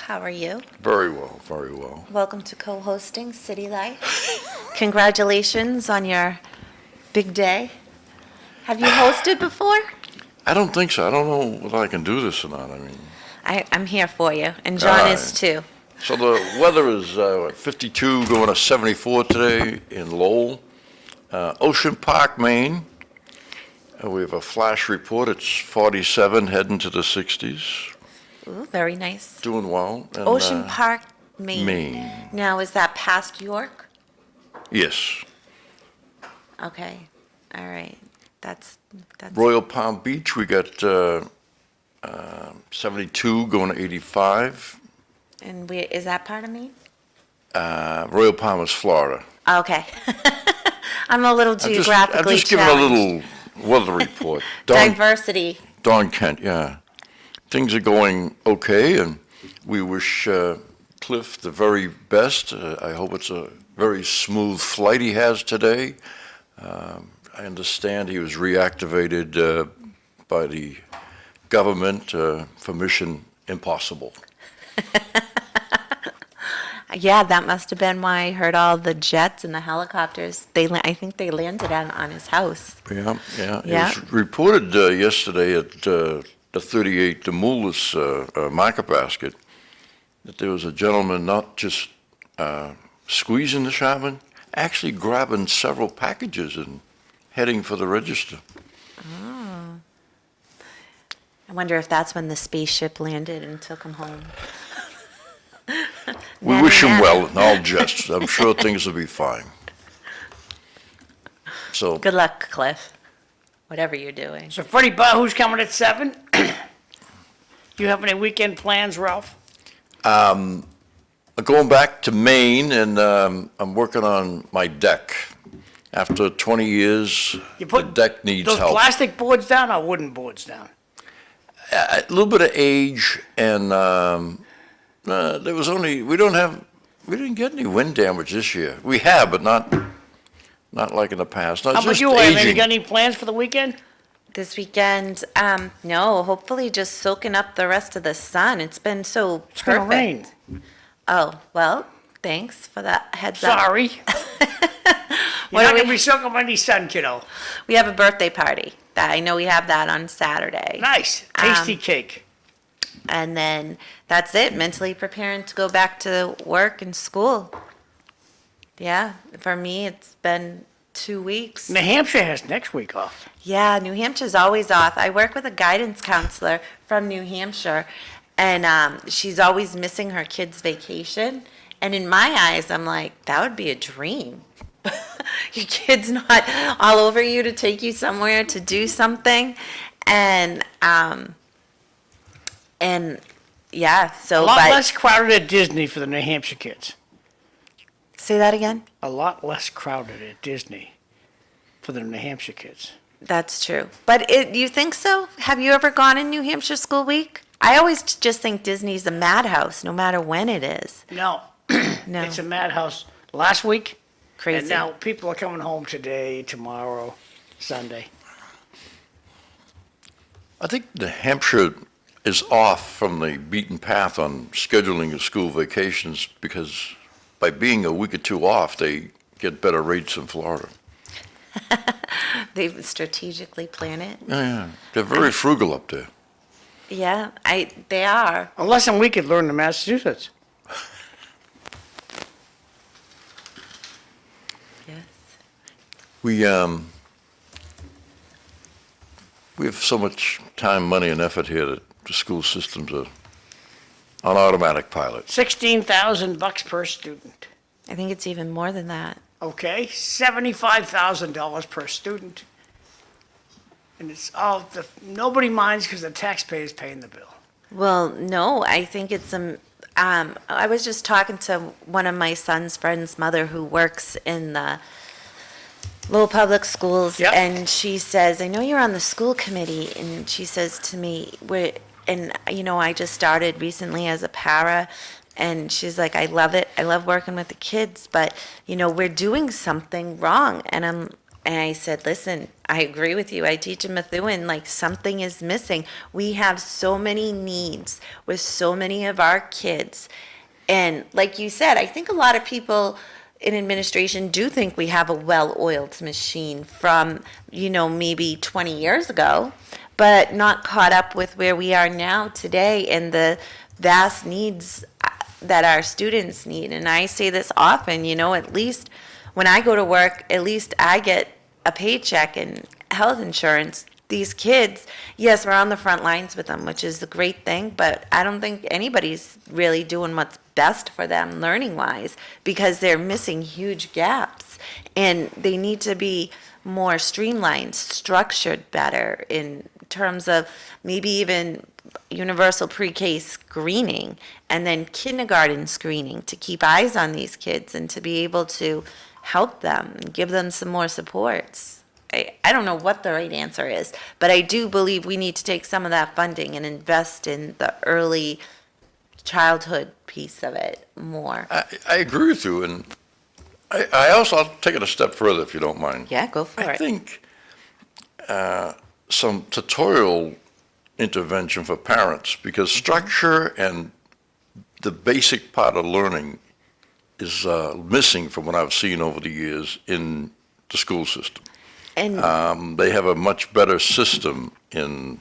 How are you? Very well, very well. Welcome to co-hosting City Life. Congratulations on your big day. Have you hosted before? I don't think so. I don't know whether I can do this or not. I mean, I'm here for you, and John is too. so the weather is 52 going to 74 today in Lowell. Ocean Park, Maine. We have a flash report. It's 47 heading to the 60s. Ooh, very nice. Doing well. And, Ocean Park, Maine. Maine. Now, is that past York? Yes. Okay. All right. That's Royal Palm Beach, we got 72 going to 85. And is that part of Maine? Royal Palm is Florida. Okay. I'm a little geographically I'm just giving a little weather report. Diversity. Don Kent, yeah. Things are going okay, and we wish Cliff the very best. I hope it's a very smooth flight he has today. I understand he was reactivated by the government for Mission Impossible. Yeah, that must have been why I heard all the jets and the helicopters. I think they landed on his house. Yeah. Yeah. It was reported yesterday at the 38 Demoulas market basket that there was a gentleman not just squeezing the shopman, actually grabbing several packages and heading for the register. Oh. I wonder if that's when the spaceship landed and took him home. We wish him well in all jests. I'm sure things will be fine. So Good luck, Cliff, whatever you're doing. So Freddie Bahou's coming at 7. You have any weekend plans, Ralph? going back to Maine, and I'm working on my deck. After 20 years, You the put deck needs those help. plastic boards down or wooden boards down? A little bit of age, and there was only we didn't get any wind damage this year. We have, but not like in the past. No, it's How about just you, Eileen? You aging. got any plans for the weekend? This weekend, no, hopefully just soaking up the rest of the sun. It's been so It's perfect. gonna rain. Oh, well, thanks for that heads up. Sorry. What You're do not we- gonna be soaking up any sun, kiddo. We have a birthday party. I know we have that on Saturday. Nice. Tasty cake. And then that's it, mentally preparing to go back to work and school. Yeah, for me, it's been 2 weeks. New Hampshire has next week off. Yeah, New Hampshire's always off. I work with a guidance counselor from New Hampshire, and she's always missing her kid's vacation. And in my eyes, I'm like, that would be a dream. Your kid's not all over you to take you somewhere to do something. And yeah, so A lot but less crowded at Disney for the New Hampshire kids. say that again. A lot less crowded at Disney for the New Hampshire kids. That's true. But you think so? Have you ever gone in New Hampshire School Week? I always just think Disney's a madhouse, no matter when it is. No, No, it's a madhouse. Last week, crazy. and now people are coming home today, tomorrow, Sunday. I think New Hampshire is off from the beaten path on scheduling of school vacations because by being a week or two off, they get better rates in Florida. They strategically plan it. Yeah. They're very frugal up there. Yeah, they are. A lesson we could learn in Massachusetts. Yes. We have so much time, money, and effort here that the school systems are on automatic pilot. $16,000 per student. I think it's even more than that. Okay, $75,000 per student. And it's all, nobody minds because the taxpayer's paying the bill. Well, no, I think it's I was just talking to one of my son's friend's mother who works in the Lowell Public Schools, Yep. and she says, I know you're on the school committee, and she says to me, I just started recently as a para, and she's like, I love it. I love working with the kids, but, we're doing something wrong. And And I said, listen, I agree with you. I teach in Methuen, like something is missing. We have so many needs with so many of our kids. And like you said, I think a lot of people in administration do think we have a well-oiled machine from, maybe 20 years ago, but not caught up with where we are now today and the vast needs that our students need. And I say this often, at least when I go to work, at least I get a paycheck and health insurance. These kids, yes, we're on the front lines with them, which is a great thing, but I don't think anybody's really doing what's best for them learning-wise because they're missing huge gaps. And they need to be more streamlined, structured better in terms of maybe even universal pre-K screening and then kindergarten screening to keep eyes on these kids and to be able to help them and give them some more supports. I don't know what the right answer is, but I do believe we need to take some of that funding and invest in the early childhood piece of it more. I agree with you, and I'll take it a step further if you don't mind. Yeah, go for I it. think some tutorial intervention for parents, because structure and the basic part of learning is missing from what I've seen over the years in the school system. And They have a much better system in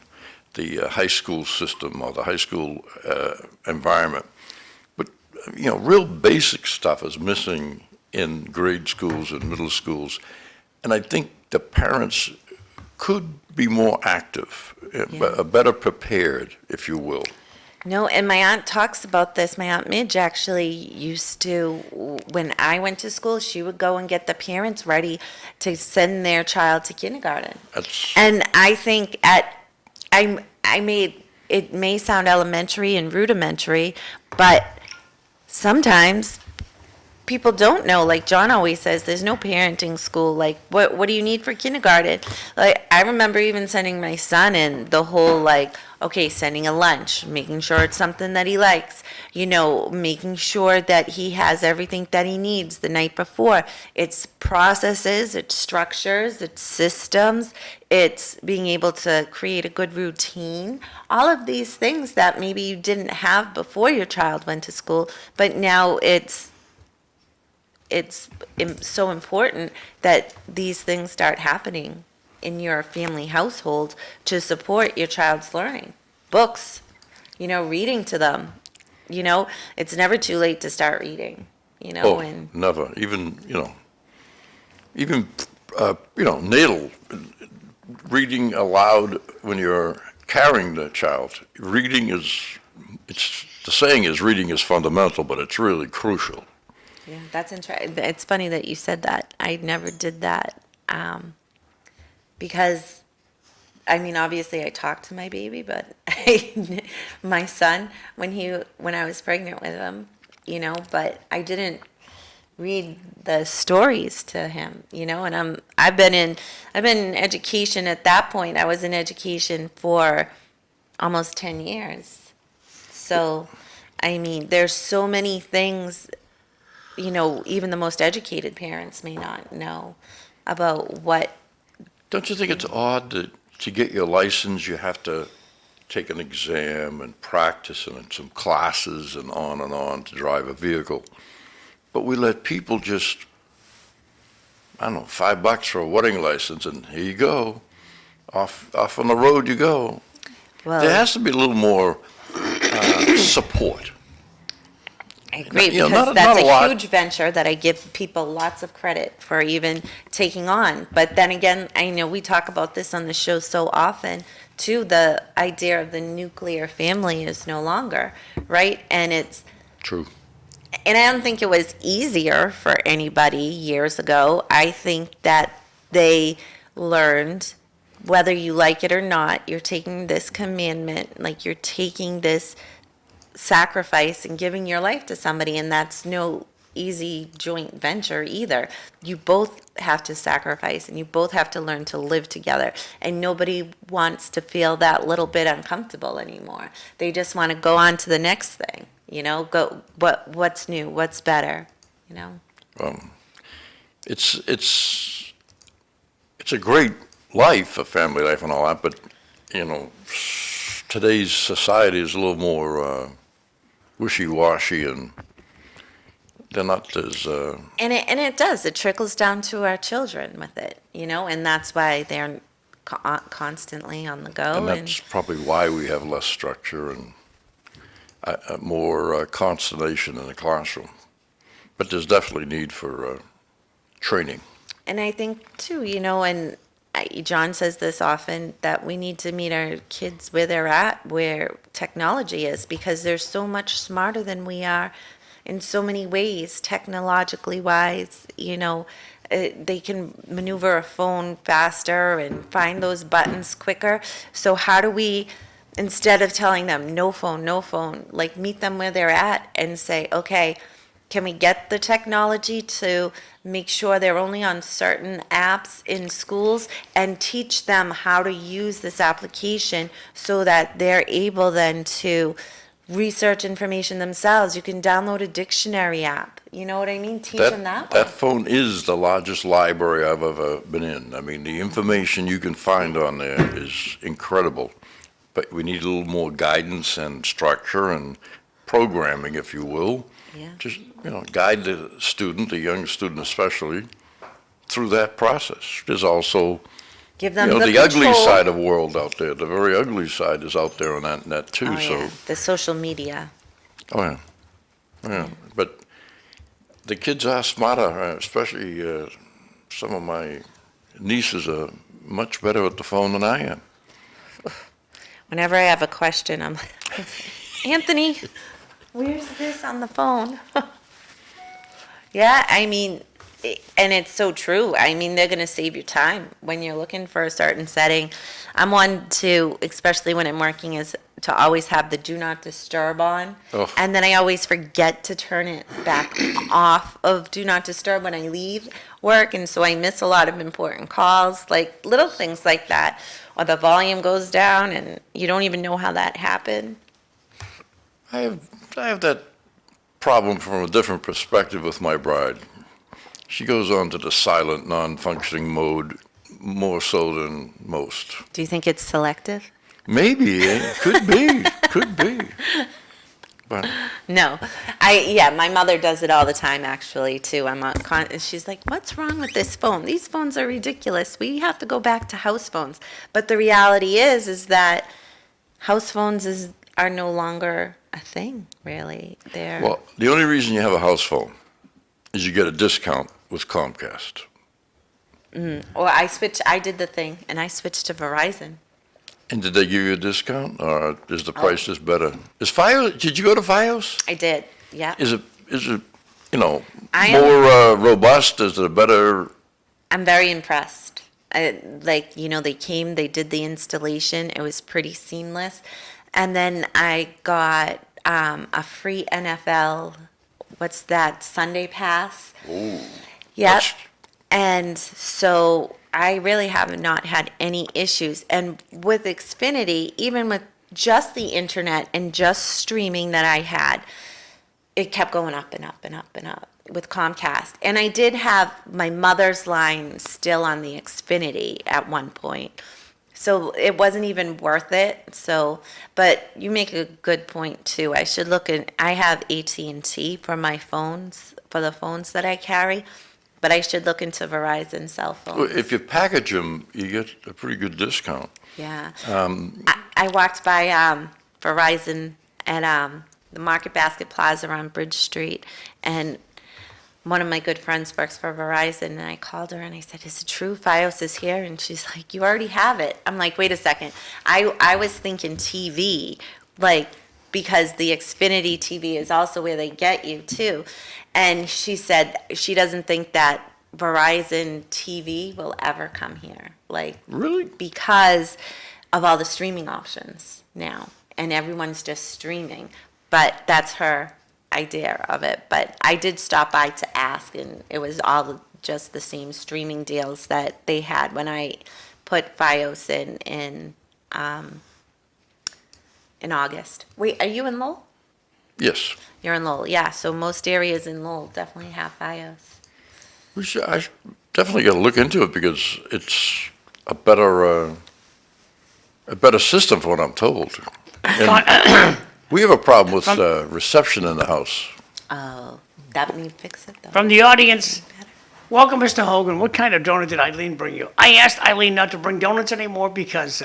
the high school system or the high school environment. But, real basic stuff is missing in grade schools and middle schools. And I think the parents could be more active, better prepared, if you will. No, and my aunt talks about this. My aunt Midge actually used to, when I went to school, she would go and get the parents ready to send their child to kindergarten. And I think it may sound elementary and rudimentary, but sometimes people don't know. Like John always says, there's no parenting school. Like, what do you need for kindergarten? Like, I remember even sending my son in the whole, like, okay, sending a lunch, making sure it's something that he likes, making sure that he has everything that he needs the night before. It's processes, it's structures, it's systems, it's being able to create a good routine. All of these things that maybe you didn't have before your child went to school, but now it's so important that these things start happening in your family household to support your child's learning. Books, reading to them. It's never too late to start reading, and Never. Even natal, reading aloud when you're carrying the child. The saying is reading is fundamental, but it's really crucial. yeah, that's interesting. It's funny that you said that. I never did that. Because, obviously I talked to my baby, but my son, when I was pregnant with him, but I didn't read the stories to him, and I've been in education at that point. I was in education for almost 10 years. So, there's so many things, even the most educated parents may not know about what. Don't you think it's odd that to get your license, you have to take an exam and practice and some classes and on to drive a vehicle? But we let people just, $5 for a wedding license, and here you go. Off on the road you go. Well, There has to be a little more support. I agree, not because a that's a lot. huge venture that I give people lots of credit for even taking on. But then again, I know we talk about this on the show so often, too. The idea of the nuclear family is no longer, right? And True. I don't think it was easier for anybody years ago. I think that they learned, whether you like it or not, you're taking this commandment, like you're taking this sacrifice and giving your life to somebody, and that's no easy joint venture either. You both have to sacrifice and you both have to learn to live together, and nobody wants to feel that little bit uncomfortable anymore. They just want to go on to the next thing, go what's new, what's better, It's it's a great life, a family life and all that, but, you know, today's society is a little more wishy-washy, and they're not as, And it does. It trickles down to our children with it, you know, and that's why they're constantly on the go. and that's probably why we have less structure and more consternation in the classroom. But there's definitely need for training. And I think too, you know, and John says this often, that we need to meet our kids where they're at, where technology is, because they're so much smarter than we are in so many ways, technologically wise. You know, they can maneuver a phone faster and find those buttons quicker. So how do we, instead of telling them no phone, like meet them where they're at and say, okay, can we get the technology to make sure they're only on certain apps in schools, and teach them how to use this application so that they're able then to research information themselves? You can download a dictionary app. You know what I mean? Teach them that way. That phone is the largest library I've ever been in. I mean, the information you can find on there is incredible. But we need a little more guidance and structure and programming, if you will. Yeah. Just, you know, guide the student, the young student especially, through that process. There's also, Give you them know, the the ugly control. side of the world out there. The very ugly side is out there on that net too, Oh, so. yeah. The social media. Oh, yeah. Yeah, but the kids are smarter, especially some of my nieces are much better at the phone than I am. Whenever I have a question, I'm like, Anthony, where's this on the phone? Yeah, I mean, and it's so true. I mean, they're going to save you time when you're looking for a certain setting. I'm one to, especially when I'm working, is to always have the do not disturb on. Oh. And then I always forget to turn it back off of do not disturb when I leave work. And so I miss a lot of important calls, like little things like that. Or the volume goes down and you don't even know how that happened. I have that problem from a different perspective with my bride. She goes on to the silent, non-functioning mode more so than most. Do you think it's selective? Maybe, could be, could be. But No, my mother does it all the time, actually, too. She's like, what's wrong with this phone? These phones are ridiculous. We have to go back to house phones. But the reality is that house phones are no longer a thing, really. well, the only reason you have a house phone is you get a discount with Comcast. Or I did the thing, and I switched to Verizon. And did they give you a discount, or is the price just better? Is Fios? Did you go to Fios? I did, yeah. Is it you know, I am- more robust? Is it a better? I'm very impressed. They came, they did the installation. It was pretty seamless. And then I got a free NFL, what's that, Sunday pass? Ooh. Yep. That's- And so I really have not had any issues. And with Xfinity, even with just the internet and just streaming that I had, it kept going up and up and up and up with Comcast. And I did have my mother's line still on the Xfinity at one point. So it wasn't even worth it. So, but you make a good point too. I should look at, I have AT&T for my phones, for the phones that I carry, but I should look into Verizon cell Well, phones. if you package them, you get a pretty good discount. Yeah. I walked by Verizon at the Market Basket Plaza on Bridge Street, and one of my good friends works for Verizon, and I called her and I said, is it true Fios is here? And she's like, you already have it. I'm like, wait a second. I was thinking TV, like, because the Xfinity TV is also where they get you too. And she said she doesn't think that Verizon TV will ever come here. Like, Really? because of all the streaming options now, and everyone's just streaming. But that's her idea of it. But I did stop by to ask, and it was all just the same streaming deals that they had when I put Fios in August. Wait, are you in Lowell? Yes. You're in Lowell, yeah. So most areas in Lowell definitely have Fios. I definitely got to look into it because it's a better system for what I'm told. And we have a problem with reception in the house. Oh, that may fix it though. From the audience, welcome, Mr. Hogan. What kind of donut did Eileen bring you? I asked Eileen not to bring donuts anymore because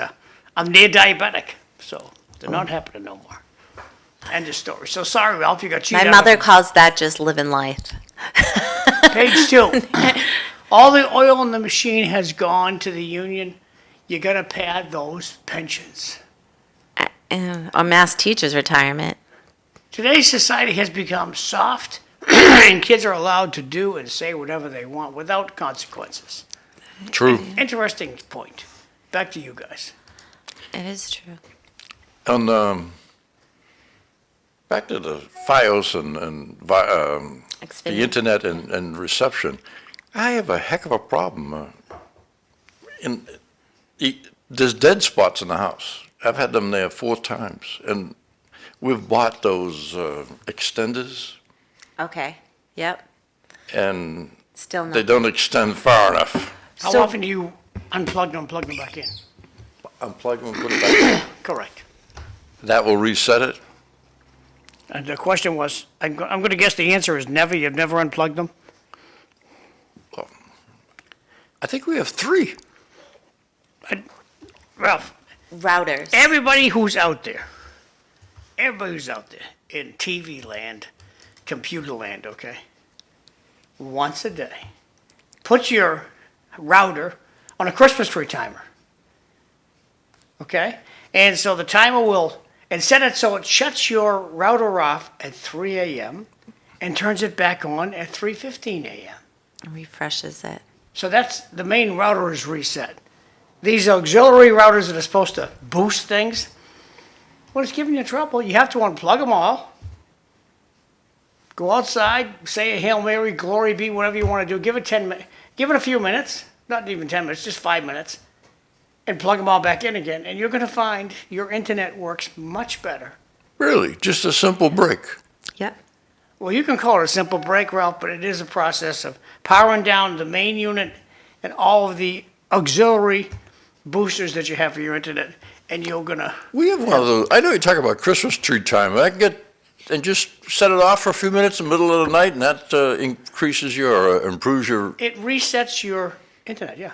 I'm near diabetic, so they're not happening no more. End of story. So sorry, Ralph, you got cheated. My mother calls that just living life. Page 2. All the oil in the machine has gone to the union. You gotta pad those pensions. Or mass teachers retirement. Today's society has become soft, and kids are allowed to do and say whatever they want without consequences. True. Interesting point. Back to you guys. It is true. And back to the FiOS and the Xfinity. internet and reception, I have a heck of a problem. There's dead spots in the house. I've had them there 4 times, and we've bought those extenders, Okay. Yep. and Still they not. don't extend far enough. How So- often do you unplug them and plug them back in? Unplug them and put it back in. Correct. That will reset it? And the question was, I'm going to guess the answer is never. You've never unplugged them? I think we have 3. Ralph, Routers. everybody who's out there in TV land, computer land, okay, once a day, put your router on a Christmas tree timer, okay? And so the timer will, and set it so it shuts your router off at 3 a.m. and turns it back on at 3:15 a.m. Refreshes it. So that's, the main router is reset. These auxiliary routers that are supposed to boost things, well, it's giving you trouble. You have to unplug them all. Go outside, say a Hail Mary, glory be, whatever you want to do. Give it a few minutes, not even 10 minutes, just 5 minutes, and plug them all back in again. And you're going to find your internet works much better. Really? Just a simple break? Yep. Well, you can call it a simple break, Ralph, but it is a process of powering down the main unit and all of the auxiliary boosters that you have for your internet, and you're gonna. We have one of those. I know you talk about Christmas tree time. I can get and just set it off for a few minutes in the middle of the night, and that increases your, improves your. It resets your internet, yeah.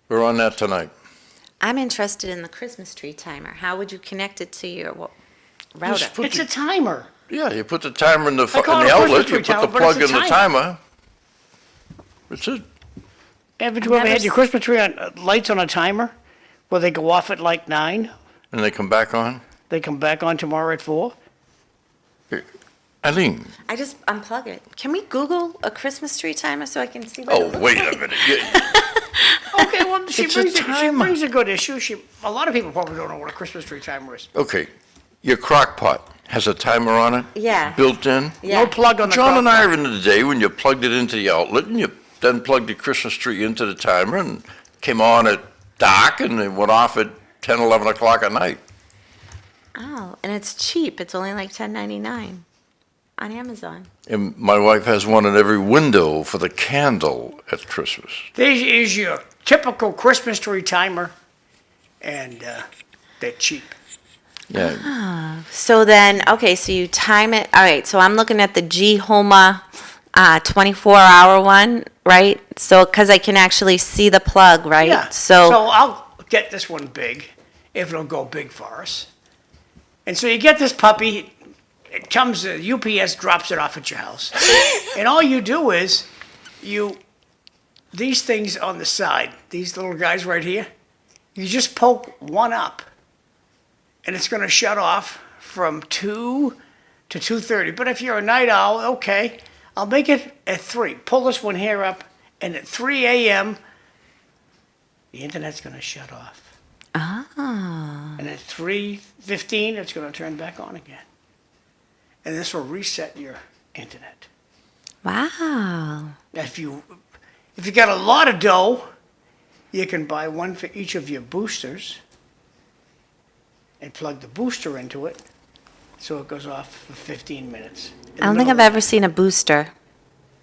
We're on that tonight. I'm interested in the Christmas tree timer. How would you connect it to your router? Just put It's a timer. Yeah, you put the timer in the call in it the a Christmas outlet. tree You put timer, the but it's plug a in the timer. That's it. Haven't you ever never had your s- Christmas tree on, lights on a timer, where they go off at like 9, And they come back on. they come back on tomorrow at 4? Eileen. I just unplug it. Can we Google a Christmas tree timer so I can see what it Oh, looks wait like? a minute. Okay, well, she It's a brings, she timer. brings a good issue. A lot of people probably don't know what a Christmas tree timer is. Okay, your crock pot has a timer on it? Yeah. Built in? Yeah. No plug on the John and I crock are in the day when you plugged it into the outlet and you then plugged the Christmas tree into the timer and came on at dark and it went off at 10, 11 o'clock at night. Oh, and it's cheap. It's only like $10.99 on Amazon. And my wife has one in every window for the candle at Christmas. This is your typical Christmas tree timer, and they're cheap. Yeah, So then, okay, so you time it. All right, so I'm looking at the G Homa 24-hour one, right? So, because I can actually see the plug, right? Yeah. So, I'll get this one big, if it'll go big for us. And so you get this puppy. It comes. UPS drops it off at your house, and all you do is these things on the side, these little guys right here. You just poke one up, and it's going to shut off from 2 to 2:30. But if you're a night owl, okay, I'll make it at 3. Pull this one here up, and at 3 a.m., the internet's going to shut off. And at 3:15, it's going to turn back on again. And this will reset your internet. wow. If you got a lot of dough, you can buy one for each of your boosters and plug the booster into it so it goes off for 15 minutes. I don't think I've ever seen a booster.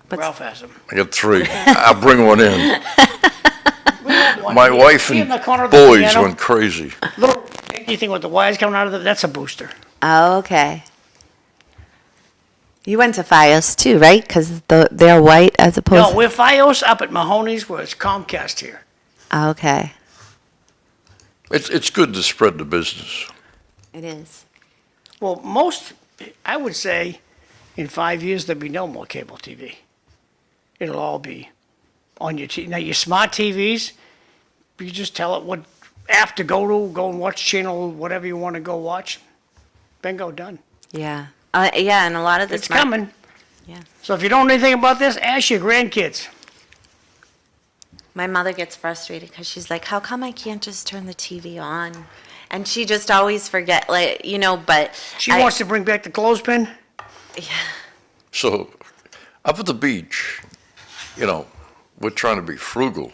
What's- Ralph has them. I got 3. I'll bring one in. One My here- wife here and in the corner of the boys piano. went crazy. Little dinky thing with the wires coming out of it, that's a booster. Oh, okay. You went to FiOS too, right? Because they're white as opposed. No, we're FiOS up at Mahoney's, where it's Comcast here. Oh, okay. It's good to spread the business. It is. Well, I would say, in 5 years, there'll be no more cable TV. It'll all be on your TV. Now, your smart TVs, you just tell it what app to go and watch channel, whatever you want to go watch. Bingo, done. Yeah. Yeah, and a lot of the It's smart- coming. Yeah. So if you don't know anything about this, ask your grandkids. My mother gets frustrated because she's like, "How come I can't just turn the TV on?" And she just always forget, like, you know. But She wants to bring back the clothespin. So, up at the beach, you know, we're trying to be frugal.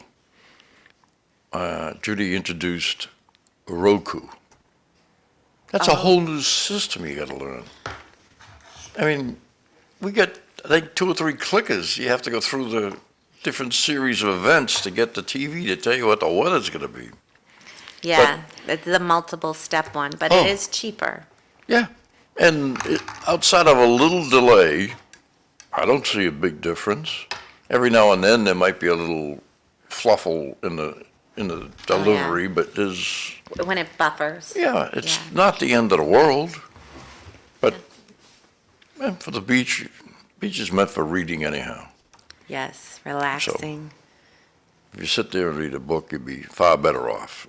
Judy introduced Roku. That's a whole new system you got to learn. I mean, we get, I think, 2 or 3 clickers. You have to go through the different series of events to get the TV to tell you what the weather's going to be. Yeah, it's the multiple step one, but Oh. it is cheaper. Yeah, and outside of a little delay, I don't see a big difference. Every now and then, there might be a little fluffle in the delivery, but there's, When it buffers. yeah, it's Yeah. not the end of the world. But for the beach is meant for reading anyhow. Yes, relaxing. If you sit there and read a book, you'd be far better off.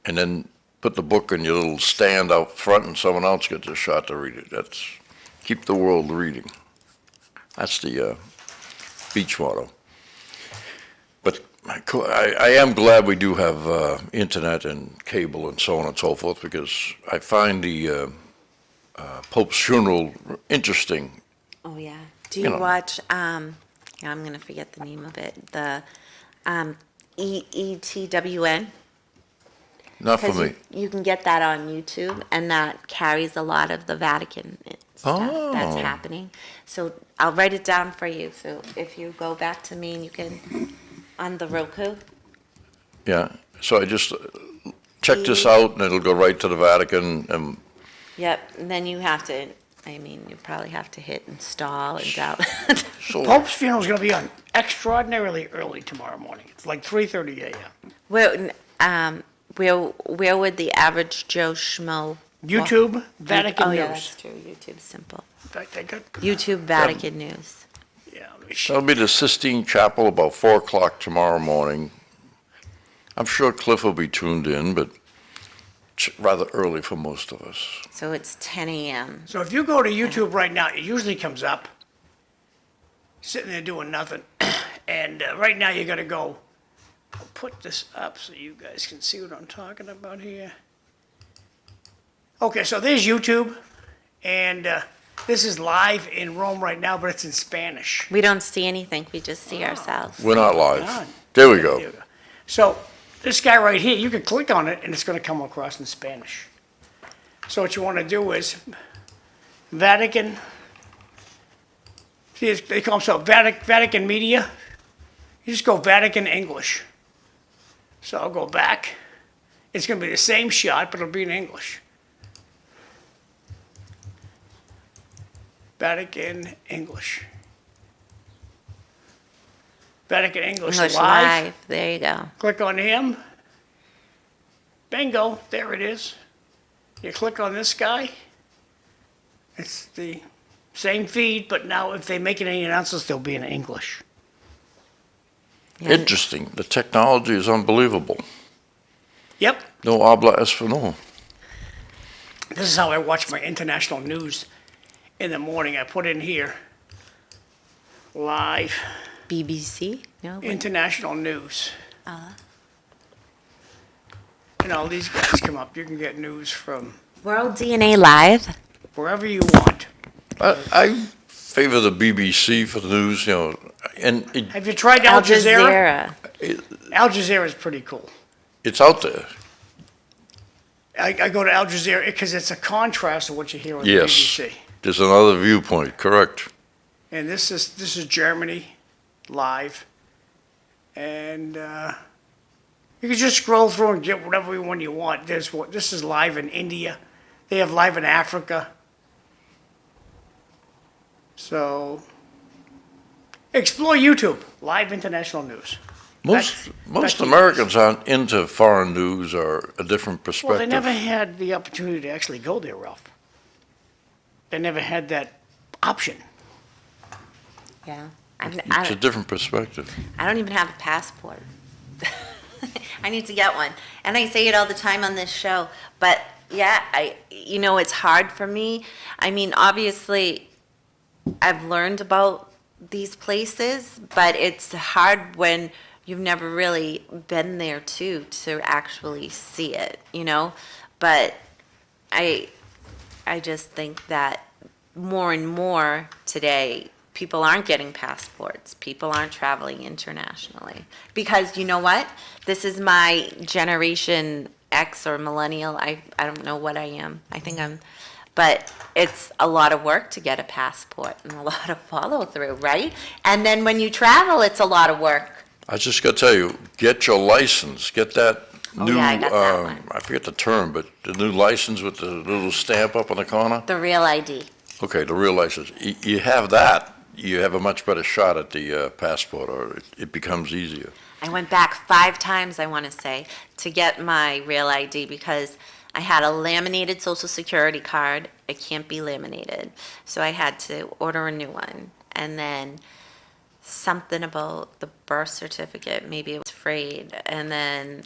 And then put the book in your little stand out front and someone else gets a shot to read it. That's, keep the world reading. That's the beach motto. But I am glad we do have internet and cable and so on and so forth, because I find the Pope's funeral interesting. Oh, yeah. Do You you know. watch, I'm going to forget the name of it, the ETWN? Not for Because me. you can get that on YouTube, and that carries a lot of the Vatican stuff that's Oh. happening. So I'll write it down for you. So if you go back to me, and you can, on the Roku. Yeah, so I just check this out and it'll go right to the Vatican and Yep, and then you have to, I mean, you probably have to hit install and download. so, Pope's funeral's going to be on extraordinarily early tomorrow morning. It's like 3:30 a.m. Where would the average Joe Schmo? YouTube, Vatican Oh, News. yeah, that's true. YouTube's simple. In fact, I got, YouTube Vatican News. yeah, that'll be the Sistine Chapel about 4 o'clock tomorrow morning. I'm sure Cliff will be tuned in, but it's rather early for most of us. So it's 10 a.m. So if you go to YouTube right now, it usually comes up, sitting there doing nothing. And right now you got to go, I'll put this up so you guys can see what I'm talking about here. Okay, so there's YouTube, and this is live in Rome right now, but it's in Spanish. We don't see anything. We just see ourselves. We're not live. God. There we There go. you go. So this guy right here, you can click on it, and it's going to come across in Spanish. So what you want to do is Vatican. See, they call themselves Vatican Media. You just go Vatican English. So I'll go back. It's going to be the same shot, but it'll be in English. Vatican English. Vatican English, English live. Live. There you go. Click on him. Bingo, there it is. You click on this guy. It's the same feed, but now if they make any announcements, they'll be in English. Yeah. Interesting. The technology is unbelievable. Yep, No habla español. this is how I watch my international news in the morning. I put in here, live BBC? No? international news. And all these guys come up. You can get news from World DNA Live? wherever you want. I favor the BBC for the news, you know, and Have you tried Al Jazeera? Jazeera. Al Jazeera is pretty cool. it's out there. I go to Al Jazeera because it's a contrast to what you hear on the Yes. BBC. There's another viewpoint, correct. And this is Germany, live. And you can just scroll through and get whatever one you want. This is live in India. They have live in Africa. So explore YouTube, live international news. Most back to you. Americans aren't into foreign news or a different Well, perspective. they never had the opportunity to actually go there, Ralph. They never had that option. Yeah. It's a different perspective. I don't even have a passport. I need to get one. And I say it all the time on this show. But yeah, it's hard for me. I mean, obviously, I've learned about these places, but it's hard when you've never really been there to actually see it, But I just think that more and more today, people aren't getting passports. People aren't traveling internationally. Because you know what? This is my generation X or millennial. I don't know what I am. I think but it's a lot of work to get a passport and a lot of follow through, right? And then when you travel, it's a lot of work. I just got to tell you, get your license. Get that new, I got that one. I forget the term, but the new license with the little stamp up on the corner. The real ID. Okay, the real license. You have that, you have a much better shot at the passport, or it becomes easier. I went back 5 times, I want to say, to get my real ID because I had a laminated Social Security card. It can't be laminated. So I had to order a new one. And then something about the birth certificate, maybe it was frayed. And then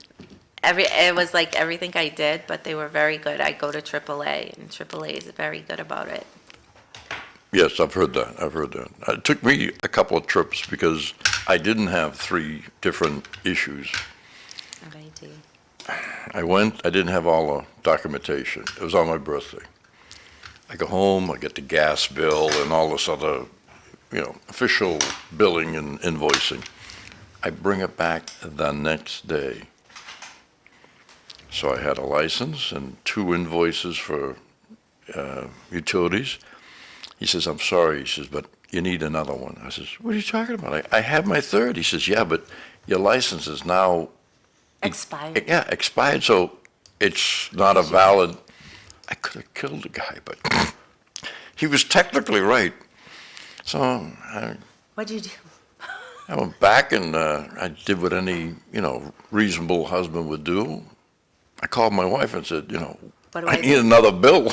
it was like everything I did, but they were very good. I go to AAA, and AAA is very good about it. Yes, I've heard that. It took me a couple of trips because I didn't have 3 different issues. Of ID. I didn't have all the documentation. It was on my birthday. I go home, I get the gas bill and all this other, official billing and invoicing. I bring it back the next day. So I had a license and 2 invoices for utilities. He says, I'm sorry. He says, but you need another one. I says, what are you talking about? I have my 3rd. He says, yeah, but your license is now Expired. Yeah, expired, so it's not a valid. I could have killed the guy, but he was technically right. So What'd you do? I went back and I did what any reasonable husband would do. I called my wife and said, What do I I need do? another bill.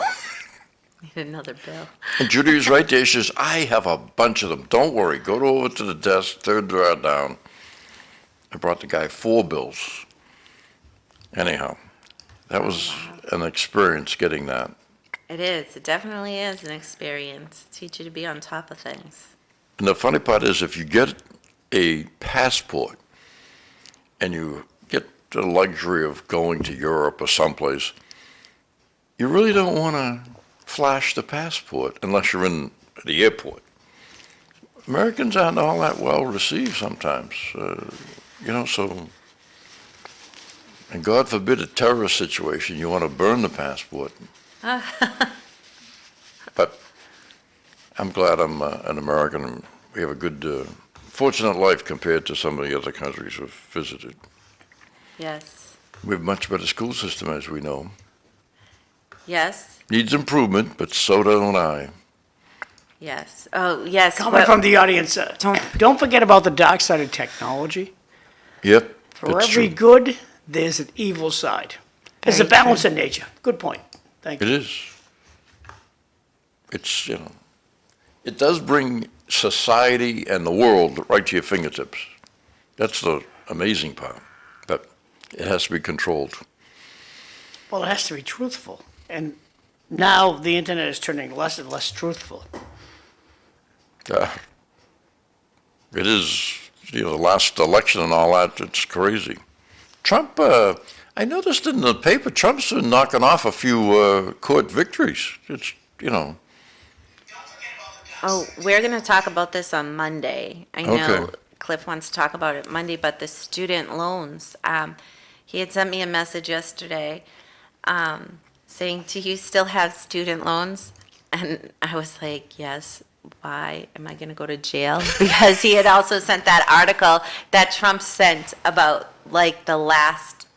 Need another bill. And Judy was right there. She says, I have a bunch of them. Don't worry. Go over to the desk, 3rd drawer down. I brought the guy 4 bills. Anyhow, that was an experience getting that. It is. It definitely is an experience. Teach you to be on top of things. And the funny part is if you get a passport and you get the luxury of going to Europe or someplace, you really don't want to flash the passport unless you're in the airport. Americans aren't all that well received sometimes, so... And God forbid a terrorist situation, you want to burn the passport. But I'm glad I'm an American, and we have a good, fortunate life compared to some of the other countries we've visited. Yes. We have a much better school system, as we know. Yes. Needs improvement, but so don't I. Yes. Oh, yes. Comment from the audience, don't forget about the dark side of technology. Yep, For that's every true. good, there's an evil side. There's a Very balance true. in nature. Good point. Thank It you. is. It's, it does bring society and the world right to your fingertips. That's the amazing part. But it has to be controlled. Well, it has to be truthful. And now the internet is turning less and less truthful. It is, the last election and all that, it's crazy. Trump, I noticed in the paper, Trump's been knocking off a few court victories. It's, Oh, we're going to talk about this on Monday. I know Okay. Cliff wants to talk about it Monday, but the student loans. He had sent me a message yesterday saying, do you still have student loans? And I was like, yes. why am I going to go to jail? Because he had also sent that article that Trump sent about like the last,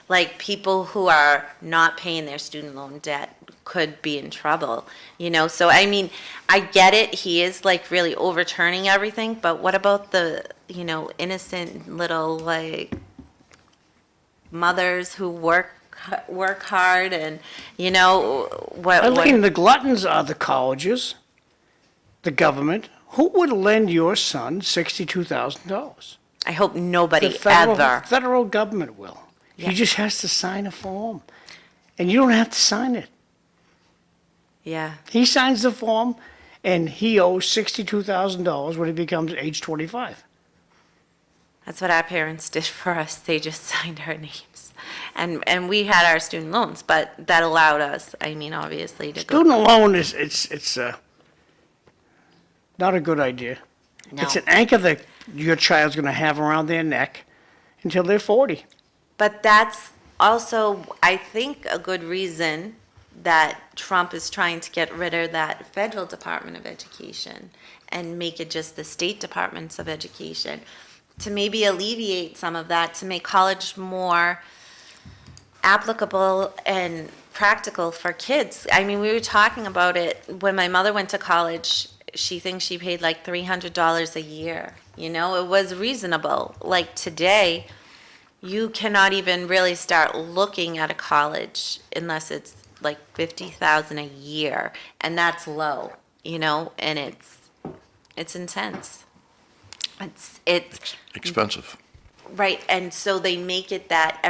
like people who are not paying their student loan debt could be in trouble, you know? So, I mean, I get it. He is like really overturning everything, but what about the, you know, innocent little like mothers who work hard and, you know, Eileen, the gluttons are the colleges, the government. Who would lend your son $62,000? I hope nobody The federal, ever. federal government will. Yeah. He just has to sign a form. And you don't have to sign it. Yeah. He signs the form, and he owes $62,000 when he becomes age 25. That's what our parents did for us. They just signed our names. And we had our student loans, but that allowed us, I mean, obviously, to go. Student loan is, it's not a good idea. No. It's an anchor that your child's going to have around their neck until they're 40. But that's also, I think, a good reason that Trump is trying to get rid of that federal Department of Education and make it just the state departments of education, to maybe alleviate some of that, to make college more applicable and practical for kids. I mean, we were talking about it when my mother went to college. She thinks she paid like $300 a year. You know, it was reasonable. Like today, you cannot even really start looking at a college unless it's like $50,000 a year, and that's low. You know, and it's intense. It's Expensive. right, and so they make it that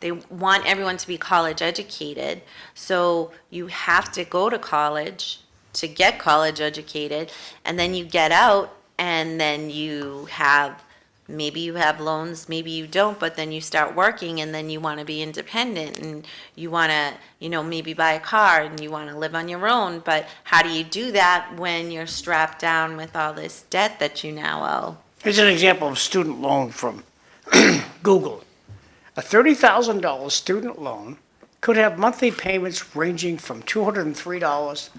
they want everyone to be college educated. So you have to go to college to get college educated, and then you get out, and then maybe you have loans, maybe you don't, but then you start working, and then you want to be independent, and you want to, you know, maybe buy a car, and you want to live on your own. But how do you do that when you're strapped down with all this debt that you now owe? Here's an example of student loan from Google. A $30,000 student loan could have monthly payments ranging from $203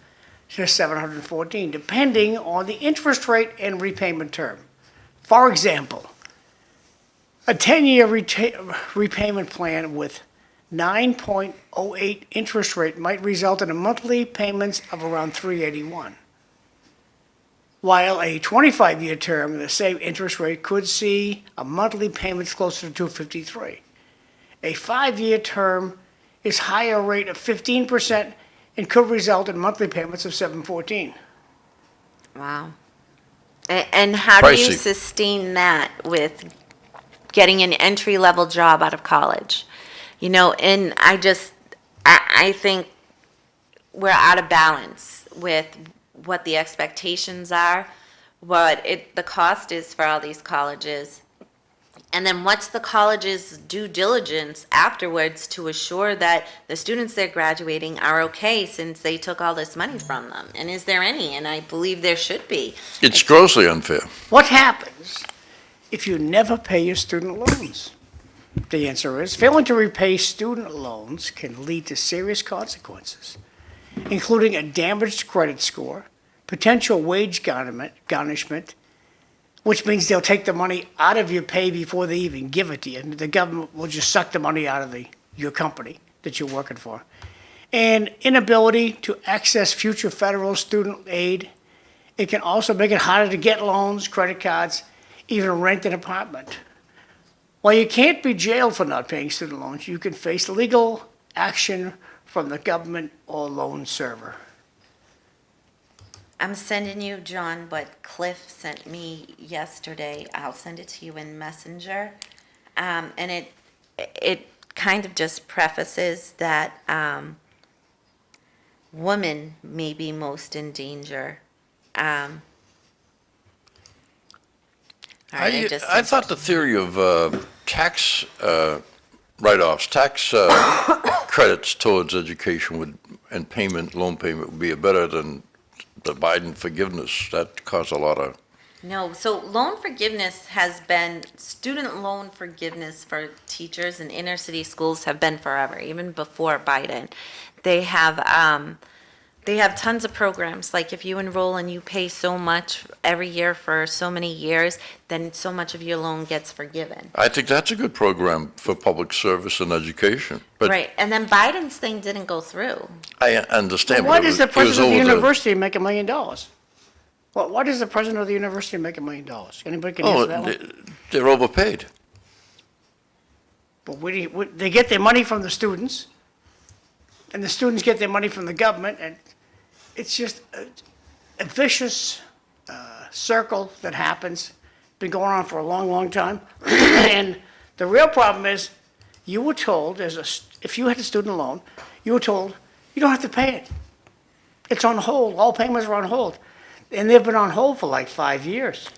to $714, depending on the interest rate and repayment term. For example, a 10-year repayment plan with 9.08 interest rate might result in a monthly payments of around $381, while a 25-year term with the same interest rate could see a monthly payments closer to $253. A 5-year term is higher rate of 15% and could result in monthly payments of $714. Wow. And how do you Pricey. sustain that with getting an entry-level job out of college? You know, and I think we're out of balance with what the expectations are, what the cost is for all these colleges, and then what's the college's due diligence afterwards to assure that the students they're graduating are okay since they took all this money from them? And is there any? And I believe there should be. It's grossly unfair. What happens if you never pay your student loans? The answer is failing to repay student loans can lead to serious consequences, including a damaged credit score, potential wage garnishment, which means they'll take the money out of your pay before they even give it to you. The government will just suck the money out of your company that you're working for. And inability to access future federal student aid. It can also make it harder to get loans, credit cards, even rent an apartment. While you can't be jailed for not paying student loans, you can face legal action from the government or loan server. I'm sending you, John, what Cliff sent me yesterday. I'll send it to you in Messenger. And it kind of just prefaces that women may be most in danger. All right, I thought the theory of tax write-offs, tax credits towards education and loan payment would be better than the Biden forgiveness. That caused a lot of. No, so student loan forgiveness for teachers in inner city schools have been forever, even before Biden. They have They have tons of programs, like if you enroll and you pay so much every year for so many years, then so much of your loan gets forgiven. I think that's a good program for public service and education. But Right, and then Biden's thing didn't go through. I understand. Why but does the it was president of the over university make $1 million? Well, why does the president of the university make $1 million? Anybody can answer that one? They're overpaid. But they get their money from the students, and the students get their money from the government, and it's just a vicious circle that happens. Been going on for a long, long time. And the real problem is, you were told, if you had a student loan, you were told, you don't have to pay it. It's on hold. All payments are on hold. And they've been on hold for like 5 years.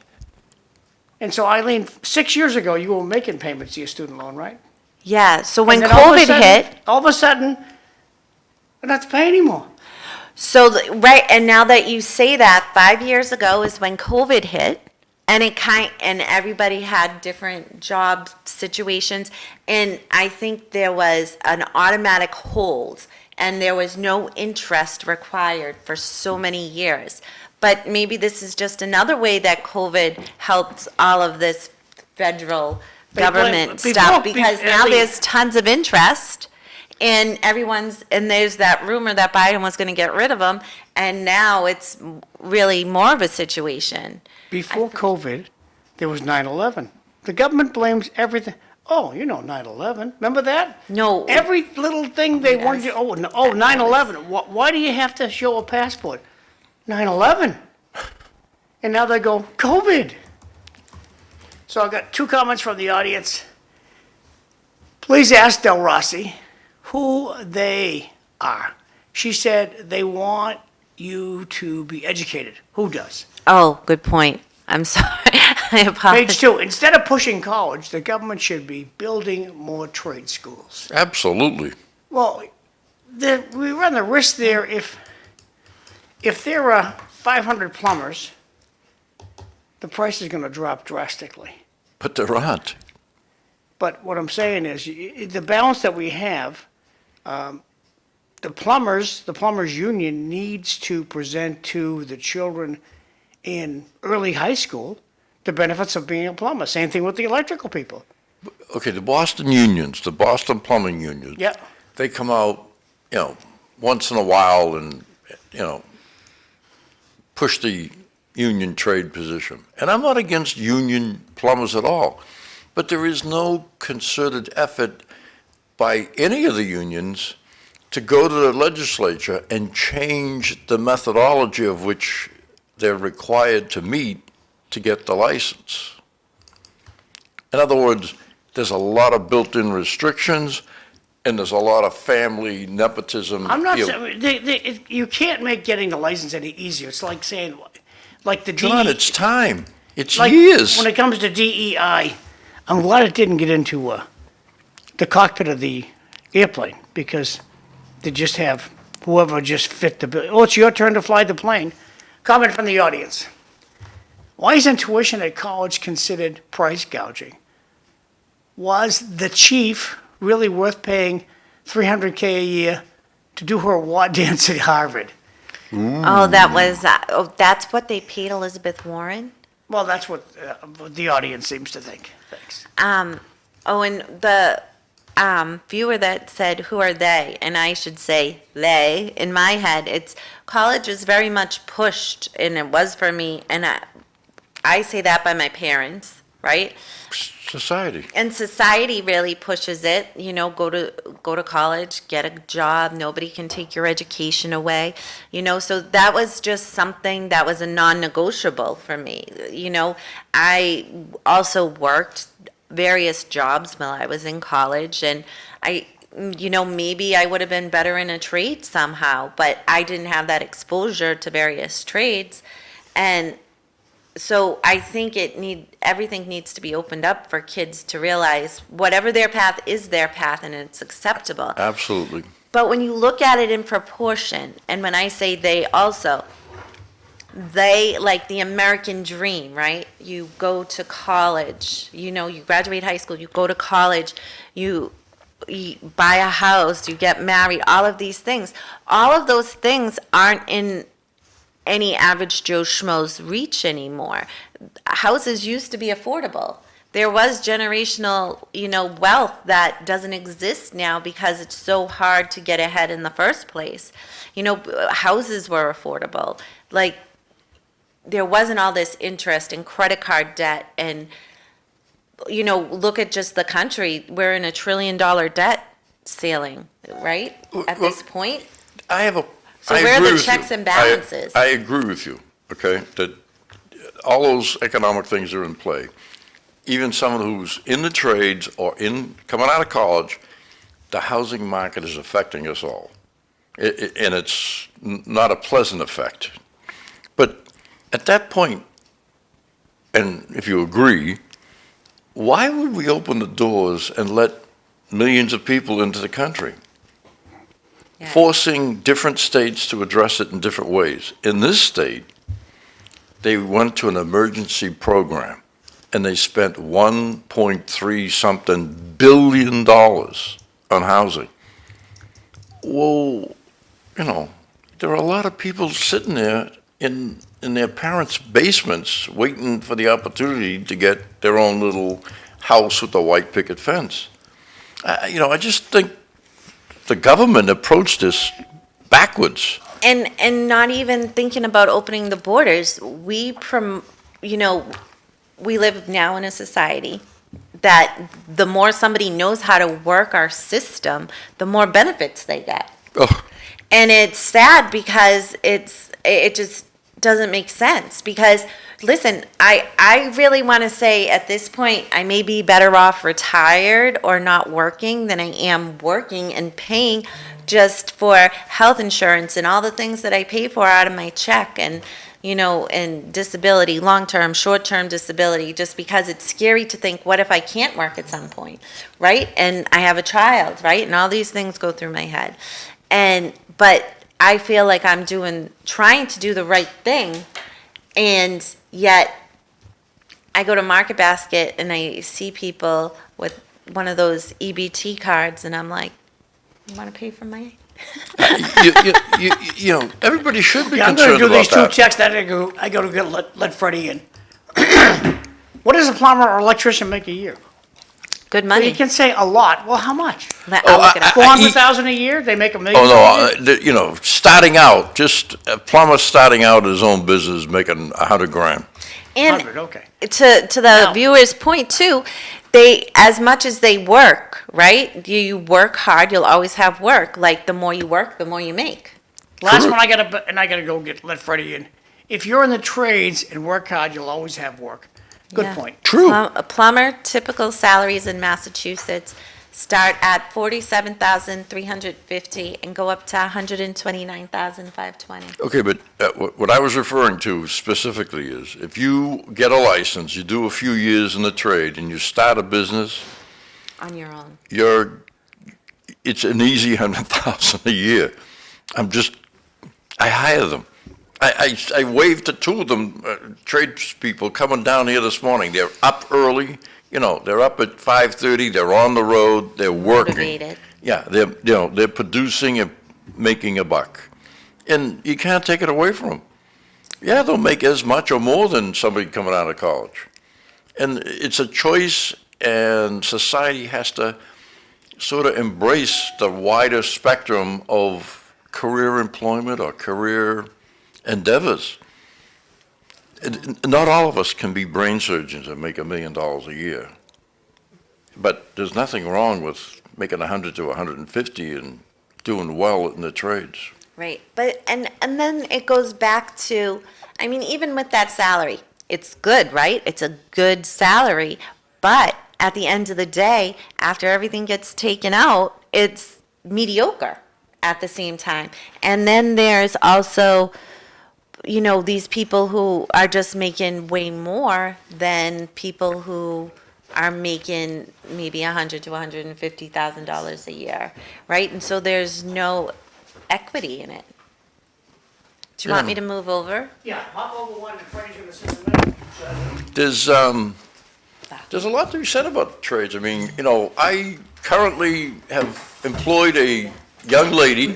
And so, Eileen, 6 years ago, you were making payments to your student loan, right? Yeah, so when And then all of a COVID sudden- hit, All of a sudden, I don't have to pay anymore. so, right, and now that you say that, 5 years ago is when COVID hit, and and everybody had different job situations, and I think there was an automatic hold, and there was no interest required for so many years. But maybe this is just another way that COVID helped all of this federal government stuff, because now there's tons of interest, and there's that rumor that Biden was going to get rid of them, and now it's really more of a situation. Before COVID, there was 9/11. The government blames everything. Oh, 9/11. Remember that? No. Every little thing they wanted you, 9/11. Why do you have to show a passport? 9/11. And now they go, COVID. So I've got 2 comments from the audience. Please ask DelRossi who they are. She said they want you to be educated. Who does? Oh, good point. I'm sorry. I apologize. Page 2, instead of pushing college, the government should be building more trade schools. Absolutely. Well, we run the risk there if there are 500 plumbers, the price is going to drop drastically. But there aren't. But what I'm saying is, the balance that we have, the plumbers union needs to present to the children in early high school the benefits of being a plumber. Same thing with the electrical people. Okay, the Boston Plumbing Unions. Yeah. They come out, once in a while and, push the union trade position. And I'm not against union plumbers at all, but there is no concerted effort by any of the unions to go to the legislature and change the methodology of which they're required to meet to get the license. In other words, there's a lot of built-in restrictions, and there's a lot of family nepotism. I'm not saying, you can't make getting the license any easier. It's like saying, like the DEI. John, it's time. It's Like, years. when it comes to DEI, I'm glad it didn't get into the cockpit of the airplane, because they just have whoever just fit the bill. Oh, it's your turn to fly the plane. Comment from the audience. Why isn't tuition at college considered price gouging? Was the chief really worth paying $300K a year to do her award dance at Harvard? Oh, that's what they paid Elizabeth Warren? Well, that's what the audience seems to think. Thanks. And the viewer that said, who are they? And I should say they. In my head, it's college is very much pushed, and it was for me, and I say that by my parents, right? Society. And society really pushes it, go to college, get a job, nobody can take your education away, so that was just something that was a non-negotiable for me. I also worked various jobs while I was in college, and maybe I would have been better in a trade somehow, but I didn't have that exposure to various trades. And so I think everything needs to be opened up for kids to realize whatever their path is their path, and it's acceptable. Absolutely. But when you look at it in proportion, and when I say they also, they like the American dream, right? You go to college, you graduate high school, you go to college, you you buy a house, you get married, all of these things. All of those things aren't in any average Joe Schmo's reach anymore. Houses used to be affordable. There was generational, wealth that doesn't exist now because it's so hard to get ahead in the first place. Houses were affordable. Like, there wasn't all this interest in credit card debt and, look at just the country. We're in $1 trillion debt ceiling, right? At this point. So where are the checks and balances? I agree with you, okay, that all those economic things are in play. Even someone who's in the trades or coming out of college, the housing market is affecting us all. And it's not a pleasant effect. But at that point, and if you agree, why would we open the doors and let millions of people into the country? Yeah. Forcing different states to address it in different ways. In this state, they went to an emergency program and they spent $1.3 something billion on housing. Well, there are a lot of people sitting there in their parents' basements waiting for the opportunity to get their own little house with a white picket fence. I just think the government approached this backwards. And not even thinking about opening the borders. We live now in a society that the more somebody knows how to work our system, the more benefits they get. Oh, And it's sad because it just doesn't make sense. Because, listen, I really want to say at this point, I may be better off retired or not working than I am working and paying just for health insurance and all the things that I pay for out of my check and, and disability, long-term, short-term disability, just because it's scary to think, what if I can't work at some point, right? And I have a child, right? And all these things go through my head. But I feel like I'm trying to do the right thing, and yet I go to Market Basket and I see people with one of those EBT cards, and I'm like, you want to pay for my? Everybody should be Yeah, I'm going concerned to do about these two that. checks that I go to get let Freddie in. What does a plumber or electrician make a year? Good Well, you money. can say a lot. Well, how much? I'll look it up. 400,000 a year? They make $1 million? Oh, no, starting out, just a plumber starting out his own business making $100,000. And 100, okay. to the Now- viewer's point too, as much as they work, right? You work hard, you'll always have work. Like, the more you work, the more you make. Last True. one, I gotta go let Freddie in. If you're in the trades and work hard, you'll always have work. Good Yeah. point. True. A plumber, typical salaries in Massachusetts start at $47,350 and go up to $129,520. Okay, but what I was referring to specifically is if you get a license, you do a few years in the trade, and you start a business, On your own. it's an easy 100,000 a year. I hire them. I waved to two of them, tradespeople coming down here this morning. They're up early, they're up at 5:30, they're on the road, they're working. Motivated. Yeah, they're producing and making a buck. And you can't take it away from them. Yeah, they'll make as much or more than somebody coming out of college. And it's a choice, and society has to sort of embrace the wider spectrum of career employment or career endeavors. Not all of us can be brain surgeons and make $1 million a year. But there's nothing wrong with making 100 to 150 and doing well in the trades. Right, but, and then it goes back to, even with that salary, it's good, right? It's a good salary, but at the end of the day, after everything gets taken out, it's mediocre at the same time. And then there's also, these people who are just making way more than people who are making maybe $100,000 to $150,000 a year, right? And so there's no equity in it. Do you want me to move over? Yeah, hop over one and Freddie's gonna sit in the middle. There's a lot to be said about trades. I currently have employed a young lady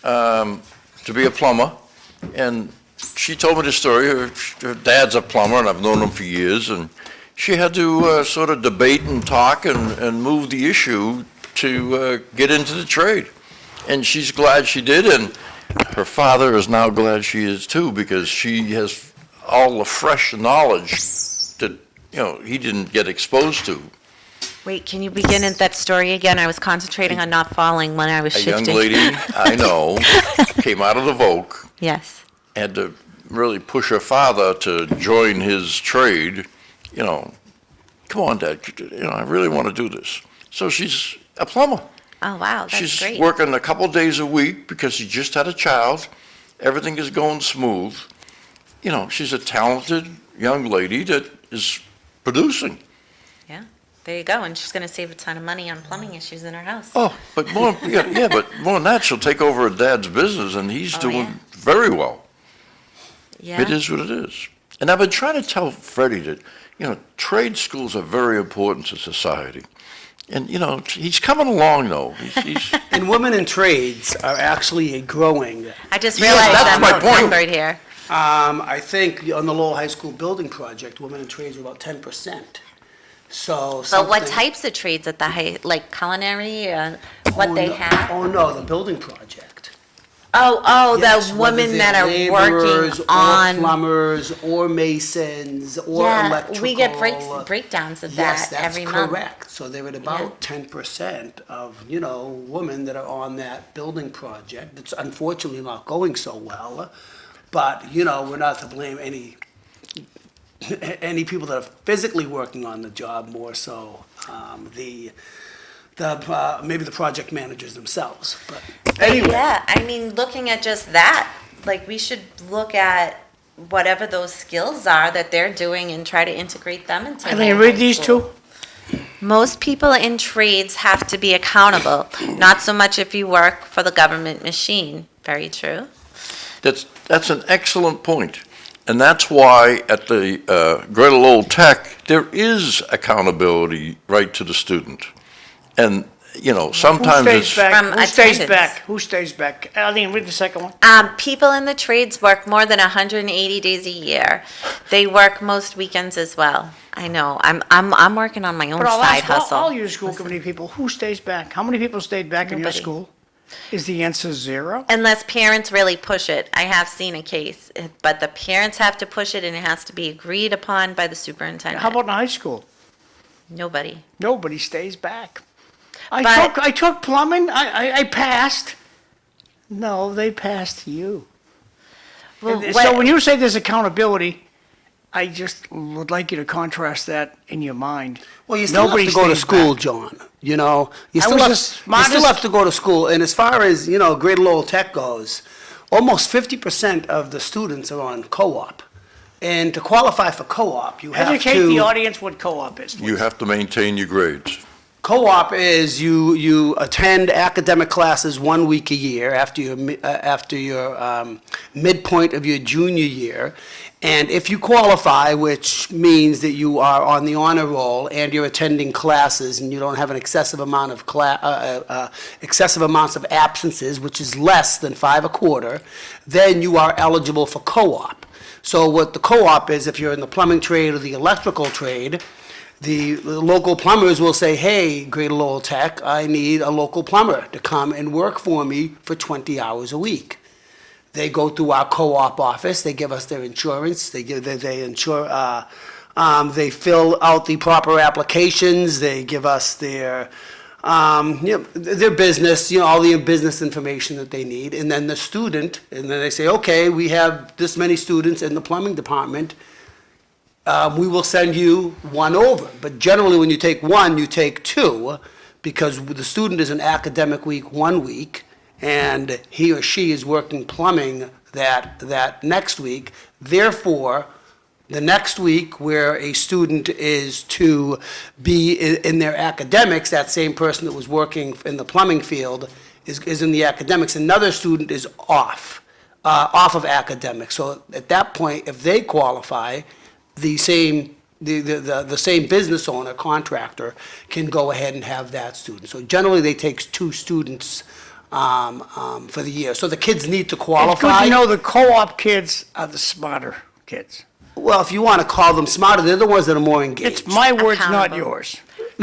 to be a plumber, and she told me the story. Her dad's a plumber, and I've known him for years, and she had to sort of debate and talk and move the issue to get into the trade. And she's glad she did, and her father is now glad she is too, because she has all the fresh knowledge that, he didn't get exposed to. Wait, can you begin at that story again? I was concentrating on not falling when I was A shifting. young lady, I know, came out of the Vogue, Yes. had to really push her father to join his trade, come on, Dad, I really want to do this. So she's a plumber. Oh, wow, that's She's great. working a couple days a week because she just had a child. Everything is going smooth. She's a talented young lady that is producing. Yeah, there you go. And she's going to save a ton of money on plumbing issues in her house. Oh, but more, but more than that, she'll take over her dad's business, and he's Oh, doing yeah? very well. Yeah. It is what it is. And I've been trying to tell Freddie that, trade schools are very important to society. And, he's coming along, though. He's And women in trades are actually growing. I just Yeah, realized that's I'm my point. outnumbered here. I think on the Lowell High School building project, women in trades were about 10%. So But what something- types of trades at the high, like culinary, what Oh, they no- have? Oh, no, the building project. Oh, Yes, the whether women they're that are laborers working or on. plumbers or masons or Yeah, electrical. we get breakdowns of Yes, that that's every month. correct. So they're at about 10% of, women that are on that building project. It's unfortunately not going so well, but, we're not to blame any people that are physically working on the job, more so maybe the project managers themselves, but anyway. Yeah, I mean, looking at just that, like, we should look at whatever those skills are that they're doing and try to integrate them into. Eileen, high read these school. two. Most people in trades have to be accountable, not so much if you work for the government machine. Very true. That's an excellent point. And that's why at the Greater Lowell Tech, there is accountability right to the student. And, sometimes Who it's, stays back? From Who stays attendance. back? Who stays back? Eileen, read the second one. People in the trades work more than 180 days a year. They work most weekends as well. I know. I'm working on my own But I'll side ask all hustle. your school committee people, who stays back? How many people stayed back in your Nobody. school? Is the answer zero? Unless parents really push it. I have seen a case, but the parents have to push it and it has to be agreed upon by the superintendent. How about in high school? Nobody. Nobody stays back. But- I took plumbing, I passed. No, they passed you. Well, And what- So when you say there's accountability, I just would like you to contrast that in your mind. Well, you still Nobody have to go to stays school, back. John. You still was have, the you still smartest- have to go to school. And as far as, Greater Lowell Tech goes, almost 50% of the students are on co-op. And to qualify for co-op, you have to. Educate the audience what co-op is. you have to maintain your grades. Co-op is you attend academic classes 1 week a year after your midpoint of your junior year. And if you qualify, which means that you are on the honor roll and you're attending classes and you don't have an excessive amount of excessive amounts of absences, which is less than 5 a quarter, then you are eligible for co-op. So what the co-op is, if you're in the plumbing trade or the electrical trade, the local plumbers will say, hey, Greater Lowell Tech, I need a local plumber to come and work for me for 20 hours a week. They go through our co-op office, they give us their insurance, they fill out the proper applications, they give us their business, all the business information that they need, and then the student, and then they say, okay, we have this many students in the plumbing department, we will send you one over. But generally, when you take one, you take two, because the student is an academic week 1 week, and he or she is working plumbing that next week. Therefore, the next week where a student is to be in their academics, that same person that was working in the plumbing field is in the academics. Another student is off of academics. So at that point, if they qualify, the same the same business owner, contractor, can go ahead and have that student. So generally, they take 2 students for the year. So the kids need to It's qualify. good to know the co-op kids are the smarter kids. Well, if you want to call them smarter, they're the ones that are more engaged. It's my words, not Accountable. yours.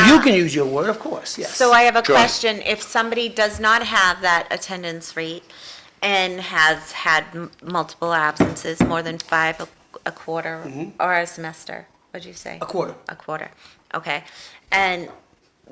You can use your word, of course, yes. So I have a Go ahead. question. If somebody does not have that attendance rate and has had multiple absences, more than 5 a quarter or a semester, what'd you say? A quarter. A quarter, okay. And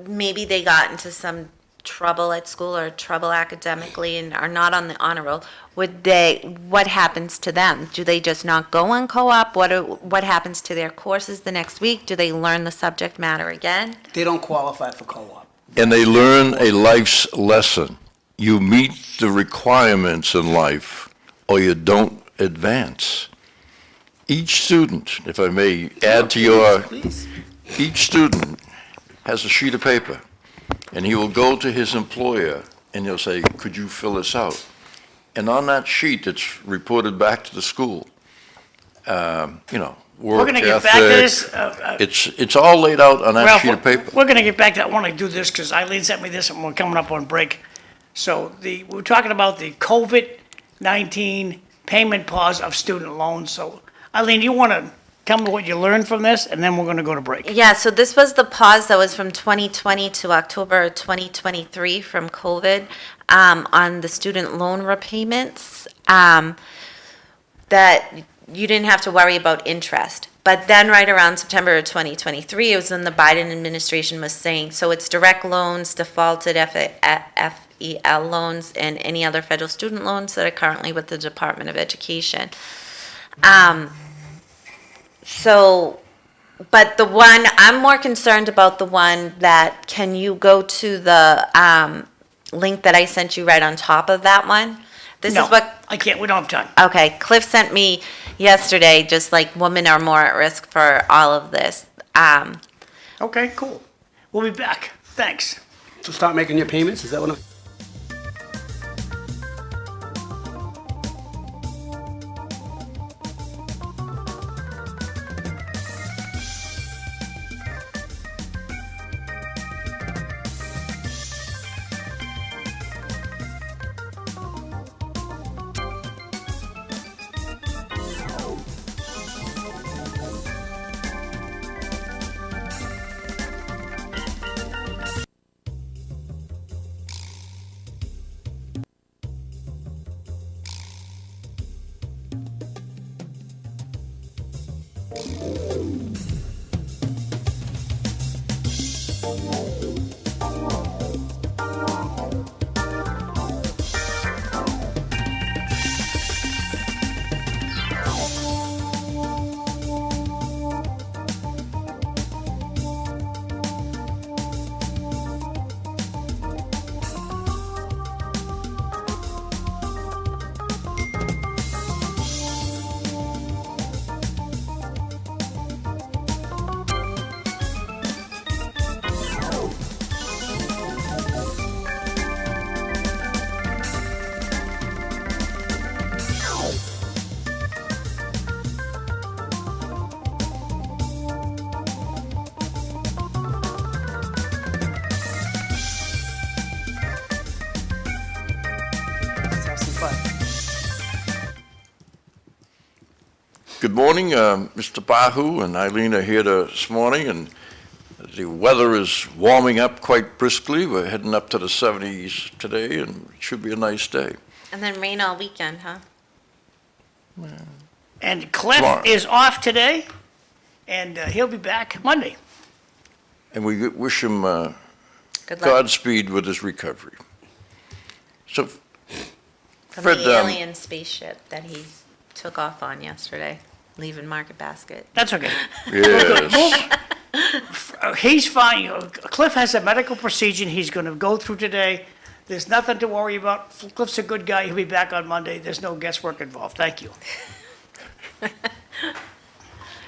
maybe they got into some trouble at school or trouble academically and are not on the honor roll, what happens to them? Do they just not go on co-op? What happens to their courses the next week? Do they learn the subject matter again? They don't qualify for co-op. And they learn a life's lesson. You meet the requirements in life, or you don't advance. Each student, if I may add to your, Please. each student has a sheet of paper, and he will go to his employer, and he'll say, could you fill this out? And on that sheet, it's reported back to the school. We're Work going to get back to ethic. this. It's all laid out on that Ralph, sheet of paper. we're going to get back to that. I want to do this because Eileen sent me this and we're coming up on break. So we're talking about the COVID-19 payment pause of student loans. So Eileen, you want to tell me what you learned from this and then we're going to go to break. Yeah, so this was the pause that was from 2020 to October 2023 from COVID on the student loan repayments, that you didn't have to worry about interest. But then right around September of 2023, it was when the Biden administration was saying, so it's direct loans, defaulted FEL loans, and any other federal student loans that are currently with the Department of Education. But the one, I'm more concerned about the one that, can you go to the link that I sent you right on top of that one? This No, is what, I can't. We don't have time. okay, Cliff sent me yesterday, just like women are more at risk for all of this. Okay, cool. We'll be back. Thanks. So start making your payments, is that what I'm? Let's have some fun. Good morning, Mr. Bahou and Eileen are here this morning, and the weather is warming up quite briskly. We're heading up to the 70s today, and it should be a nice day. And then rain all weekend, huh? And Cliff Tomorrow. is off today and he'll be back Monday. And we wish him Good luck. Godspeed with his recovery. So, From Fred, the alien spaceship that he took off on yesterday, leaving Market Basket. That's okay. yes, He's fine. Cliff has a medical procedure he's going to go through today. There's nothing to worry about. Cliff's a good guy. He'll be back on Monday. There's no guesswork involved. Thank you.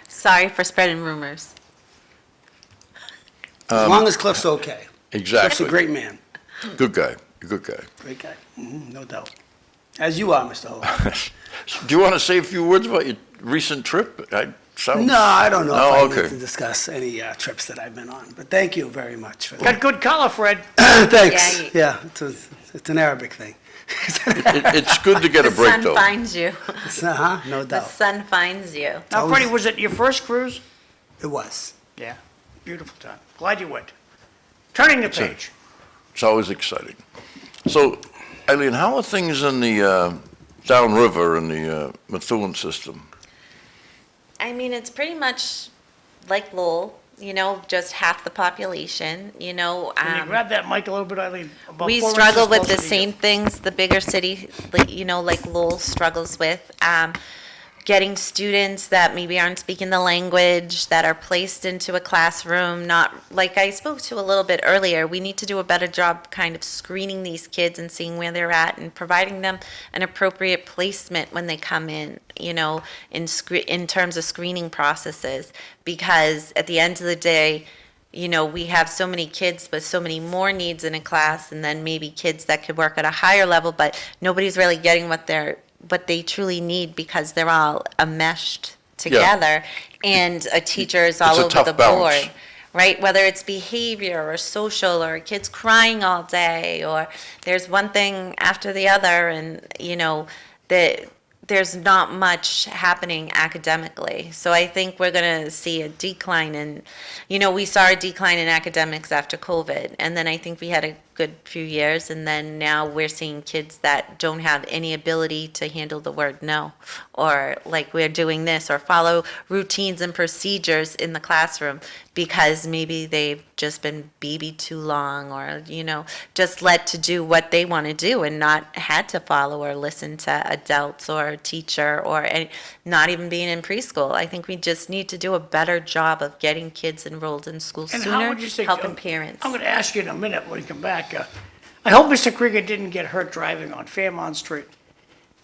Sorry for spreading rumors. As long as Cliff's okay. Cliff's exactly. a great man, Good guy, good guy. great guy, no doubt. As you are, Mr. Hogan. Do you want to say a few words about your recent trip? sounds... No, I don't know No, if I okay. need to discuss any trips that I've been on, but thank you very much for Got that. good color, Fred. Thanks. Yeah, Yeah, it's an Arabic thing. It's good to get a The break, sun though. finds you. No The doubt. sun finds you. Now, always- Freddie, was it your first cruise? It was. Yeah. Beautiful time. Glad you went. Turning the page. It's always exciting. So, Eileen, how are things in the downriver in the Methuen system? I mean, it's pretty much like Lowell, you know, just half the population, you know. Can you grab that mic a little bit, Eileen? About We 4 struggle inches with the closer to same you. things the bigger city, like, you know, like Lowell struggles with. Getting students that maybe aren't speaking the language, that are placed into a classroom, not, like I spoke to a little bit earlier, we need to do a better job kind of screening these kids and seeing where they're at and providing them an appropriate placement when they come in, you know, in terms of screening processes. Because at the end of the day, you know, we have so many kids with so many more needs in a class, and then maybe kids that could work at a higher level, but nobody's really getting what they truly need because they're all enmeshed together, and a teacher is all a over tough the balance. board, right? Whether it's behavior or social or kids crying all day, or there's one thing after the other, and, you know, there's not much happening academically. So I think we're going to see a decline in, you know, we saw a decline in academics after COVID, and then I think we had a good few years, and then now we're seeing kids that don't have any ability to handle the word no, or like we're doing this, or follow routines and procedures in the classroom because maybe they've just been BB too long, or, you know, just let to do what they want to do and not had to follow or listen to adults or a teacher, or not even being in preschool. I think we just need to do a better job of getting kids enrolled in school And how sooner, would you say, helping parents. I'm going to ask you in a minute when you come back. I hope Mr. Krieger didn't get hurt driving on Fairmont Street.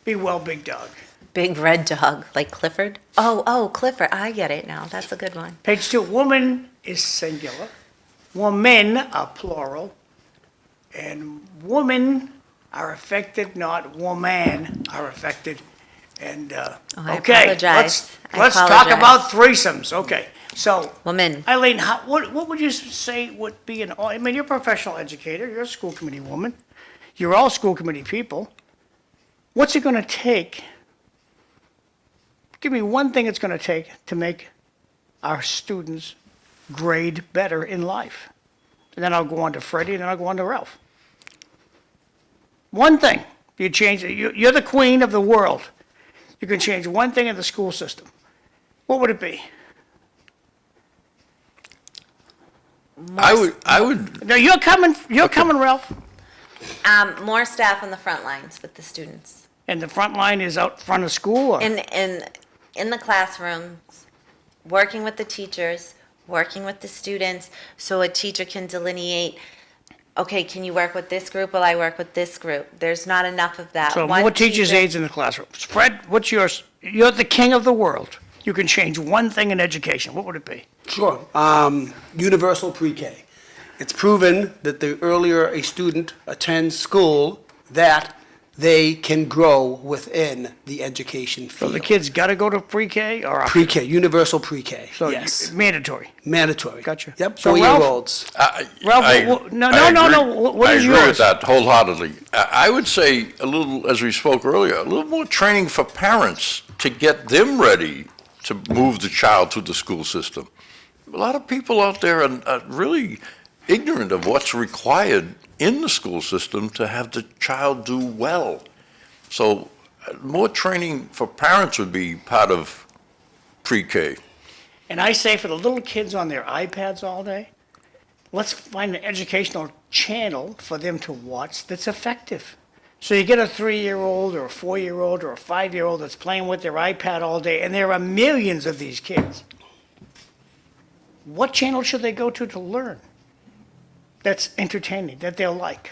Be well, big dog. Big red dog, like Clifford? Oh, Clifford, I get it now. That's a good one. Page 2, woman is singular, women are plural, and women are affected, not woman are affected. And, I okay, apologize. let's talk apologize. about threesomes. Okay, so Woman. Eileen, what would you say would be I mean, you're a professional educator, you're a school committee woman, you're all school committee people. What's it gonna take? Give me one thing it's gonna take to make our students grade better in life. And then I'll go on to Freddie, and then I'll go on to Ralph. One thing, you change it, you're the queen of the world. You can change one thing in the school system. What would it be? I would, No, you're coming, Ralph. More staff on the front lines with the students. And the front line is out front of school, or? In the classrooms, working with the teachers, working with the students, so a teacher can delineate, okay, can you work with this group while I work with this group? There's not enough of that. So One more teachers' teacher- aides in the classrooms. Fred, what's yours? You're the king of the world. You can change one thing in education. What would it be? Sure. Universal pre-K. It's proven that the earlier a student attends school, that they can grow within the education So field. the kids got to go to pre-K or optional? Pre-K, universal pre-K, So yes. mandatory. Mandatory. Gotcha. Yep, So Ralph- four-year-olds. Ralph, I- no, I no, agree- no, what is I agree yours? with that wholeheartedly. I would say a little, as we spoke earlier, a little more training for parents to get them ready to move the child through the school system. A lot of people out there are really ignorant of what's required in the school system to have the child do well. So more training for parents would be part of pre-K. And I say for the little kids on their iPads all day, let's find an educational channel for them to watch that's effective. So you get a 3-year-old or a 4-year-old or a 5-year-old that's playing with their iPad all day, and there are millions of these kids. What channel should they go to learn that's entertaining, that they'll like?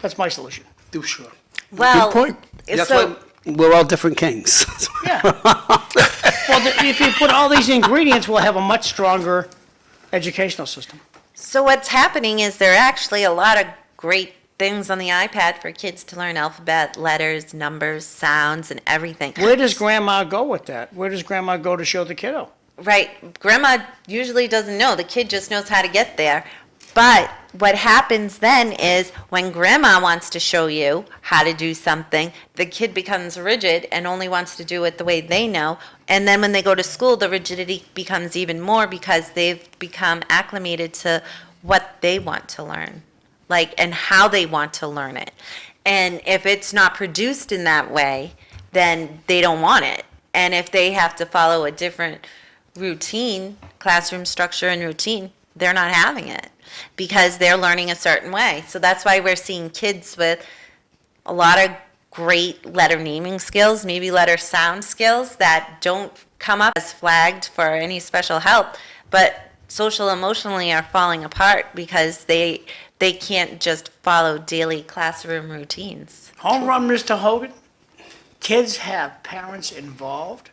That's my solution. Do sure. Well, point. That's so, why we're all different kings. Yeah. Well, if you put all these ingredients, we'll have a much stronger educational system. so what's happening is there are actually a lot of great things on the iPad for kids to learn alphabet, letters, numbers, sounds, and everything. Where does grandma go with that? Where does grandma go to show the kiddo? Right. Grandma usually doesn't know. The kid just knows how to get there. But what happens then is when grandma wants to show you how to do something, the kid becomes rigid and only wants to do it the way they know. And then when they go to school, the rigidity becomes even more because they've become acclimated to what they want to learn, like, and how they want to learn it. And if it's not produced in that way, then they don't want it. And if they have to follow a different routine, classroom structure and routine, they're not having it because they're learning a certain way. So that's why we're seeing kids with a lot of great letter naming skills, maybe letter sound skills that don't come up as flagged for any special help, but social emotionally are falling apart because they can't just follow daily classroom routines. Home run, Mr. Hogan. Kids have parents involved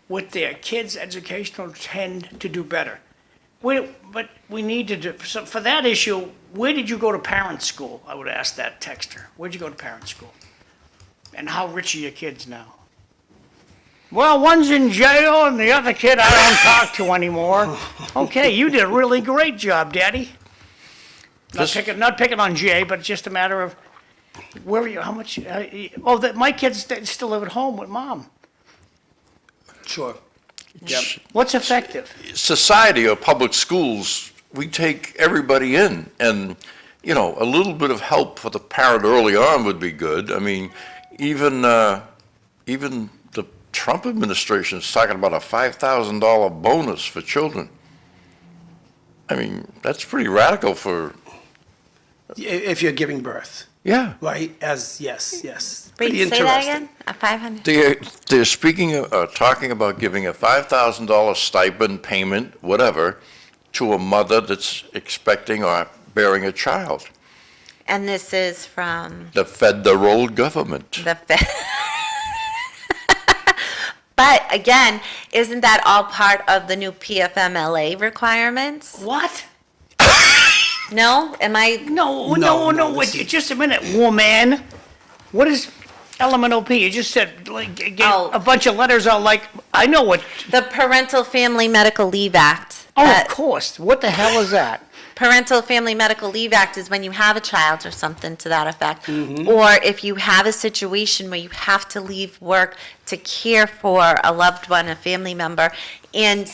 with their kids' educational tend to do better. But we need to do, so for that issue, where did you go to parent school? I would ask that texter. Where'd you go to parent school? And how rich are your kids now? Well, one's in jail and the other kid I don't talk to anymore. Okay, you did a really great job, Daddy. Not picking on Jay, but it's just a matter of where are you, how much, my kids still live at home with Mom. Sure. Yep. What's effective? Society or public schools, we take everybody in, and, you know, a little bit of help for the parent early on would be good. I mean, even the Trump administration is talking about a $5,000 bonus for children. I mean, that's pretty radical for, If you're giving birth, yeah. right? Yes. Wait, Pretty say that again? A 500? They're talking about giving a $5,000 stipend payment, whatever, to a mother that's expecting or bearing a child. And this is from The federal government. the Fed. But again, isn't that all part of the new PFMLA requirements? What? No? Am I? No, wait, just a minute, woman. What is elemental P? You just said, like, gave a bunch of letters out, like, I know what, The Parental Family Medical Leave Act. of course, what the hell is that? Parental Family Medical Leave Act is when you have a child or something to that effect. Or if you have a situation where you have to leave work to care for a loved one, a family member. And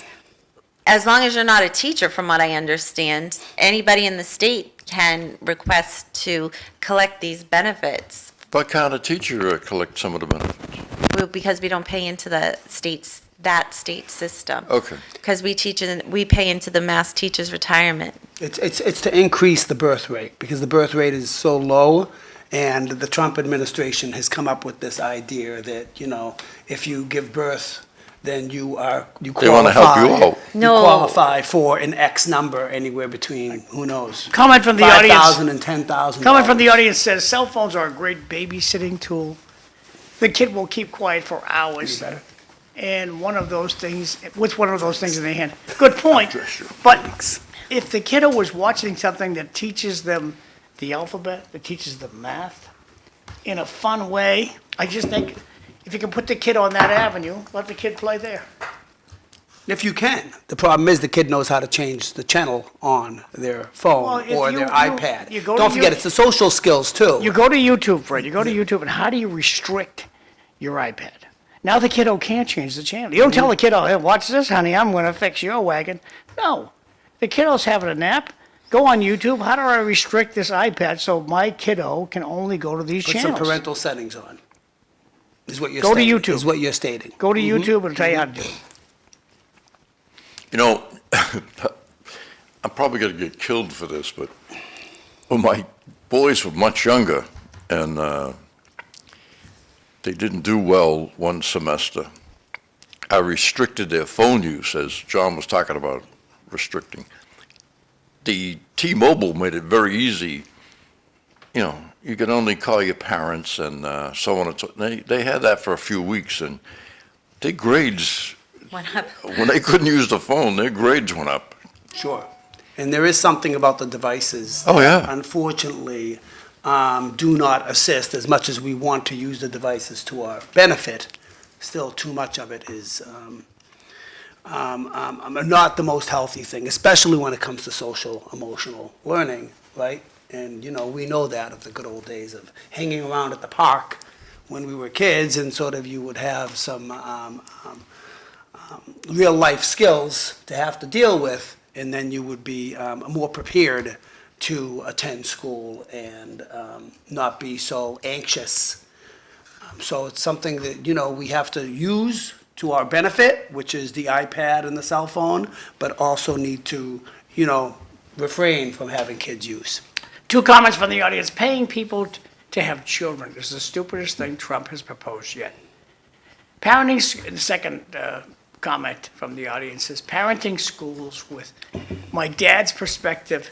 as long as you're not a teacher, from what I understand, anybody in the state can request to collect these benefits. What kind of teacher collect some of the benefits? Because we don't pay into that state system. Okay. Because we pay into the Mass Teachers Retirement. It's to increase the birth rate, because the birth rate is so low, and the Trump administration has come up with this idea that, you know, if you give birth, then you qualify. They want to help you out. No. You qualify for an X number, anywhere between, who knows, Comment from the audience. $5,000 and $10,000. Comment from the audience says, cell phones are a great babysitting tool. The kid will keep quiet for hours. Better. And one of those things, what's one of those things in their hand? Good point. But if the kiddo was watching something that teaches them the alphabet, that teaches them math, in a fun way, I just think if you can put the kid on that avenue, let the kid play there. If you can. The problem is the kid knows how to change the channel on their phone Well, if or you- their you- iPad. you go to Don't forget, you- it's the social skills too. You go to YouTube, Fred, you go to YouTube, and how do you restrict your iPad? Now the kiddo can't change the channel. You don't tell the kiddo, hey, watch this, honey, I'm gonna fix your wagon. No, the kiddo's having a nap. Go on YouTube, how do I restrict this iPad so my kiddo can only go to these Put some channels? parental settings on, is what you're Go to stating. YouTube. Is what you're stating. Go to YouTube and tell you how to do it. You know, I'm probably going to get killed for this, but when my boys were much younger and they didn't do well one semester, I restricted their phone use, as John was talking about restricting. The T-Mobile made it very easy. You know, you can only call your parents and so on and so. They had that for a few weeks, and their grades, What happened? when they couldn't use the phone, their grades went up. Sure. And there is something about the devices. Oh, that, yeah. Unfortunately, do not assist as much as we want to use the devices to our benefit. Still, too much of it is not the most healthy thing, especially when it comes to social emotional learning, right? And, we know that of the good old days of hanging around at the park when we were kids, and sort of you would have some real life skills to have to deal with, and then you would be more prepared to attend school and not be so anxious. So it's something that, we have to use to our benefit, which is the iPad and the cell phone, but also need to, refrain from having kids use. 2 comments from the audience. Paying people to have children is the stupidest thing Trump has proposed yet. The second comment from the audience is parenting schools with my dad's perspective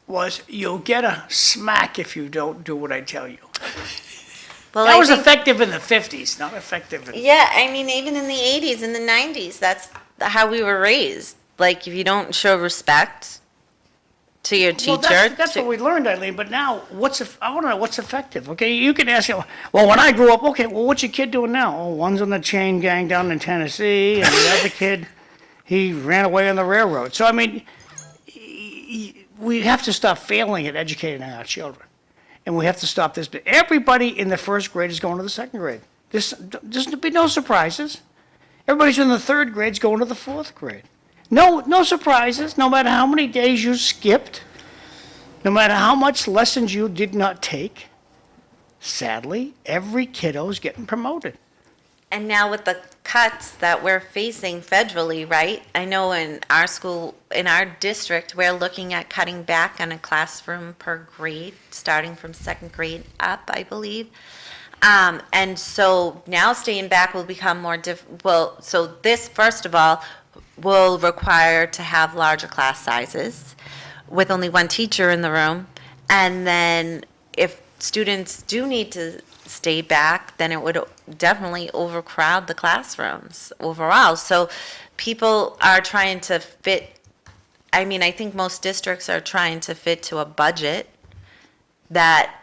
was you'll get a smack if you don't do what I tell you. Well, That I was think- effective in the 50s, not effective in... Yeah, I mean, even in the 80s and the 90s, that's how we were raised. Like, if you don't show respect to your teacher. Well, that's what we learned, Eileen, but now, I want to know what's effective, okay? You can ask, well, when I grew up, okay, well, what's your kid doing now? Oh, one's on the chain gang down in Tennessee, and the other kid, he ran away on the railroad. So, I mean, we have to stop failing at educating our children. And we have to stop this. But everybody in the first grade is going to the second grade. There's be no surprises. Everybody's in the third grade is going to the fourth grade. No surprises, no matter how many days you skipped, no matter how much lessons you did not take. Sadly, every kiddo is getting promoted. And now with the cuts that we're facing federally, right? I know in our school, in our district, we're looking at cutting back on a classroom per grade, starting from second grade up, I believe. And so now staying back will become more difficult. So this, first of all, will require to have larger class sizes with only one teacher in the room. And then if students do need to stay back, then it would definitely overcrowd the classrooms overall. So people are trying to fit, I mean, I think most districts are trying to fit to a budget that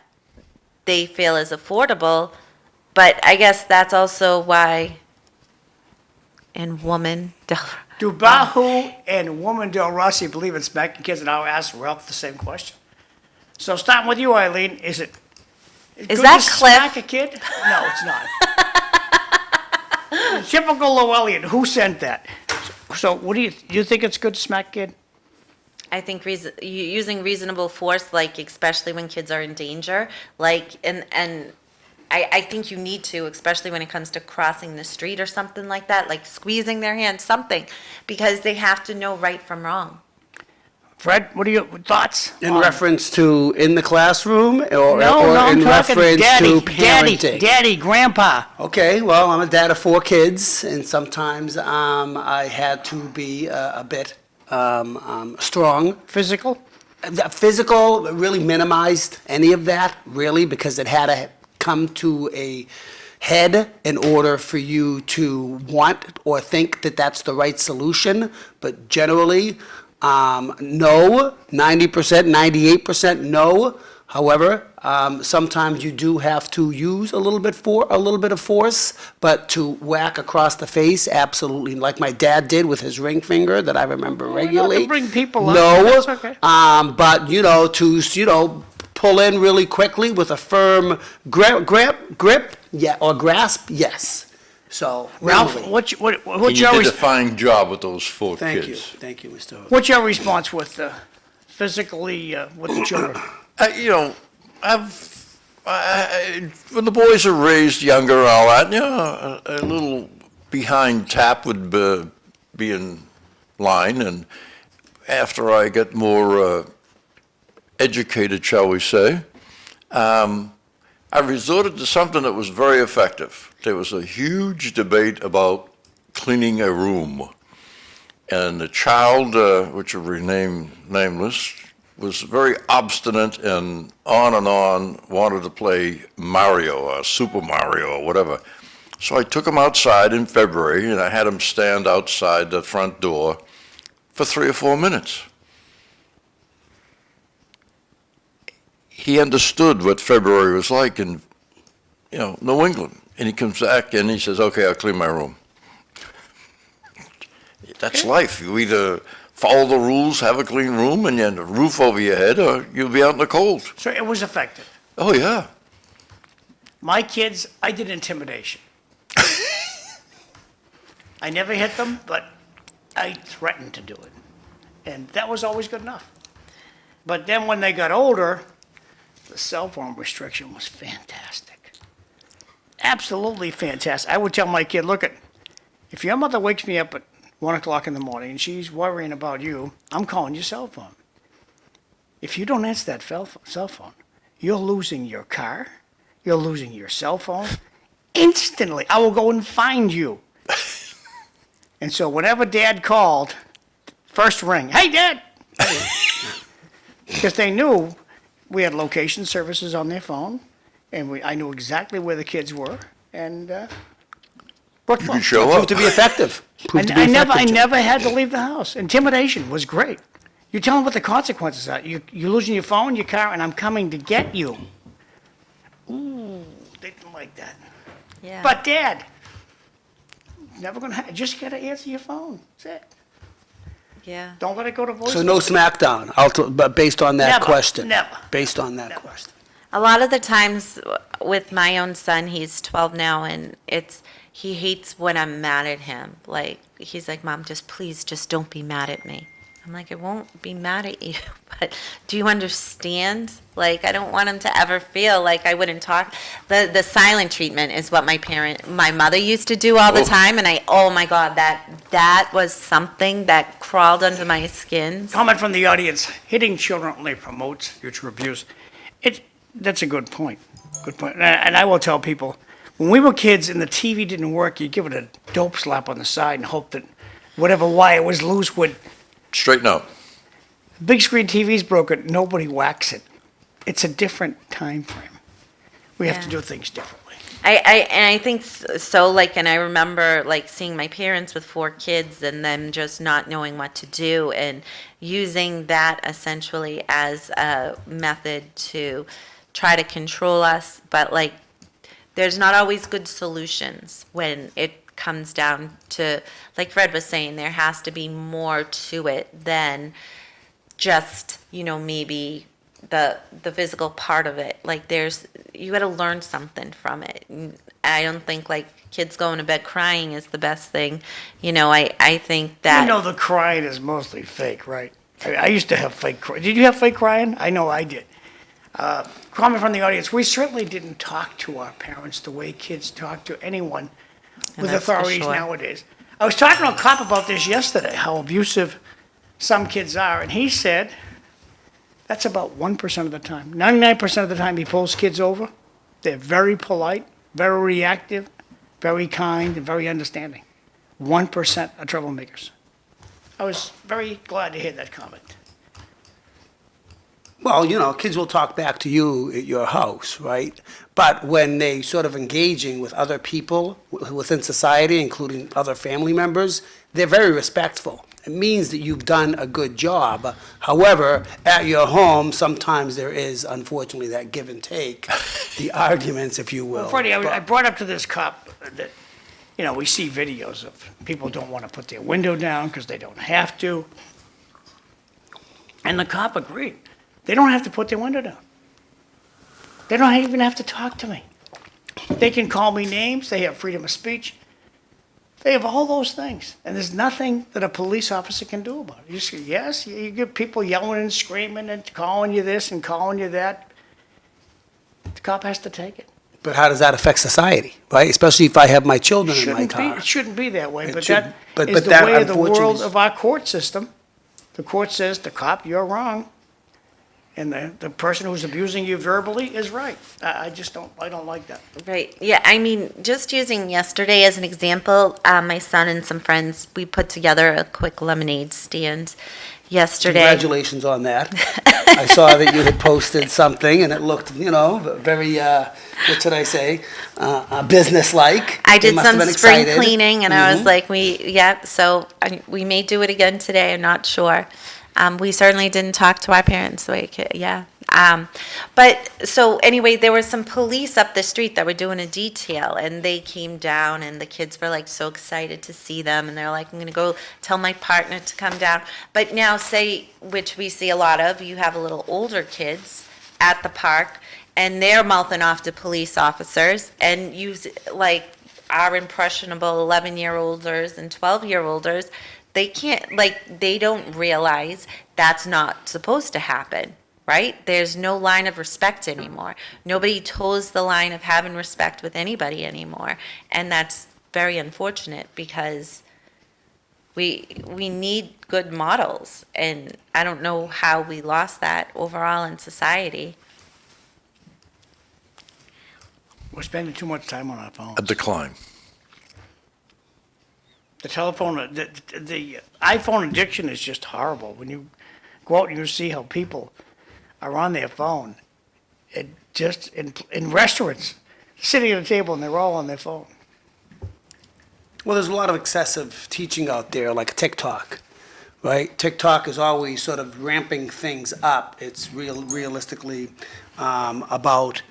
they feel is affordable, but I guess that's also why Do Bahou and Woman DelRossi believe in smacking kids? And I'll ask Ralph the same question. So starting with you, Eileen, is it good that to Cliff? smack a kid? No, it's not. Typical Lowellian. Who sent that? So what do you think it's good to smack a kid? I think using reasonable force, like especially when kids are in danger, like and I think you need to, especially when it comes to crossing the street or something like that, like squeezing their hand, something, because they have to know right from wrong. Fred, what are your thoughts? In reference to in the classroom, or I'm in talking reference to parenting? Daddy, grandpa. Okay, well, I'm a dad of 4 kids, and sometimes I had to be a bit strong. Physical? The physical really minimized any of that, really, because it had to come to a head in order for you to want or think that that's the right solution. But generally, no, 90%, 98% no. However, sometimes you do have to use a little bit of force, but to whack across the face, absolutely, like my dad did with his ring finger that I remember regularly. to bring people up. No, That's okay. but to pull in really quickly with a firm grip, yeah, or grasp, yes. So, Ralph, really. what's And your you did a fine job with those 4 kids. Thank you, Mr. Hogan. what's your response with physically with the children? When the boys are raised younger and all that, a little behind tap would be in line. And after I get more educated, shall we say, I resorted to something that was very effective. There was a huge debate about cleaning a room. And the child, which will remain nameless, was very obstinate and on, wanted to play Mario or Super Mario or whatever. So I took him outside in February, and I had him stand outside the front door for 3 or 4 minutes. he understood what February was like in, New England. And he comes back and he says, okay, I'll clean my room. That's life. You either follow the rules, have a clean room, and you have a roof over your head, or you'll be out in the cold. So it was effective. Oh, yeah. My kids, I did intimidation. I never hit them, but I threatened to do it. And that was always good enough. But then when they got older, the cell phone restriction was fantastic. Absolutely fantastic. I would tell my kid, look, if your mother wakes me up at 1 o'clock in the morning and she's worrying about you, I'm calling your cell phone. If you don't answer that cell phone, you're losing your car, you're losing your cell phone. Instantly, I will go and find you. And so whenever Dad called, first ring, hey, Dad! Because they knew we had location services on their phone, and I knew exactly where the kids were, and worked You well. can show Proved up. to be effective. Proved to be I effective. never had to leave the house. Intimidation was great. You tell them what the consequences are. You're losing your phone, your car, and I'm coming to get you. Ooh, they didn't like that. Yeah. But Dad, never gonna just gotta answer your phone. That's it. Yeah. Don't let it go to voicemail. So no smackdown, but based on that Never, question. never. Based on that Never. question. A lot of the times with my own son, he's 12 now, and he hates when I'm mad at him. Like, he's like, Mom, please, don't be mad at me. I'm like, I won't be mad at you, but do you understand? Like, I don't want him to ever feel like I wouldn't talk. The silent treatment is what my mother used to do all the Oh. time, and oh my God, that was something that crawled under my skin. Comment from the audience, hitting children only promotes future abuse. That's a good point. Good point. And I will tell people, when we were kids and the TV didn't work, you give it a dope slap on the side and hope that whatever wire was loose would. Straighten out. Big screen TV's broken, nobody whacks it. It's a different time frame. We have to Yeah. do things differently. I think so, like, and I remember, like, seeing my parents with 4 kids and them just not knowing what to do and using that essentially as a method to try to control us. But, like, there's not always good solutions when it comes down to, like Fred was saying, there has to be more to it than just, maybe the physical part of it. Like, you got to learn something from it. I don't think, like, kids going to bed crying is the best thing. I think that. You know the crying is mostly fake, right? I used to have fake crying. Did you have fake crying? I know I did. Comment from the audience, we certainly didn't talk to our parents the way kids talk to anyone with that's for authorities sure. nowadays. I was talking to a cop about this yesterday, how abusive some kids are, and he said that's about 1% of the time. 99% of the time he pulls kids over, they're very polite, very reactive, very kind, and very understanding. 1% are troublemakers. I was very glad to hear that comment. Well, kids will talk back to you at your house, right? But when they sort of engaging with other people within society, including other family members, they're very respectful. It means that you've done a good job. However, at your home, sometimes there is, unfortunately, that give and take, the arguments, if you will. Well, Freddie, I But- brought up to this cop that, we see videos of people don't want to put their window down because they don't have to. And the cop agreed. They don't have to put their window down. They don't even have to talk to me. They can call me names. They have freedom of speech. They have all those things. And there's nothing that a police officer can do about it. You say, yes, you get people yelling and screaming and calling you this and calling you that. The cop has to take it. But how does that affect society, right? Especially if I have my children in my Shouldn't be, car. it shouldn't be that way, It but shouldn't. that But is the that, way of the unfortunately, world is- of our court system. The court says, the cop, you're wrong. And the person who's abusing you verbally is right. I don't like that. Right. Yeah. I mean, just using yesterday as an example, my son and some friends, we put together a quick lemonade stand yesterday. Congratulations on that. I saw that you had posted something, and it looked, very, what should I say, businesslike. I You did must have some been spring excited. cleaning, and I was like, so we may do it again today. I'm not sure. We certainly didn't talk to our parents. So But so anyway, there were some police up the street that were doing a detail, and they came down, and the kids were like so excited to see them, and they're like, I'm gonna go tell my partner to come down. But now, say, which we see a lot of, you have a little older kids at the park, and they're mouthing off to police officers, and use like our impressionable 11-year-olders and 12-year-olders. They can't, like, they don't realize that's not supposed to happen, right? There's no line of respect anymore. Nobody toes the line of having respect with anybody anymore. And that's very unfortunate because we need good models. And I don't know how we lost that overall in society. We're spending too much time on our phones. A decline. The telephone, the iPhone addiction is just horrible. When you go out and you see how people are on their phone, it just in restaurants, sitting at a table and they're all on their phone. Well, there's a lot of excessive teaching out there, like TikTok, right? TikTok is always sort of ramping things up. It's realistically about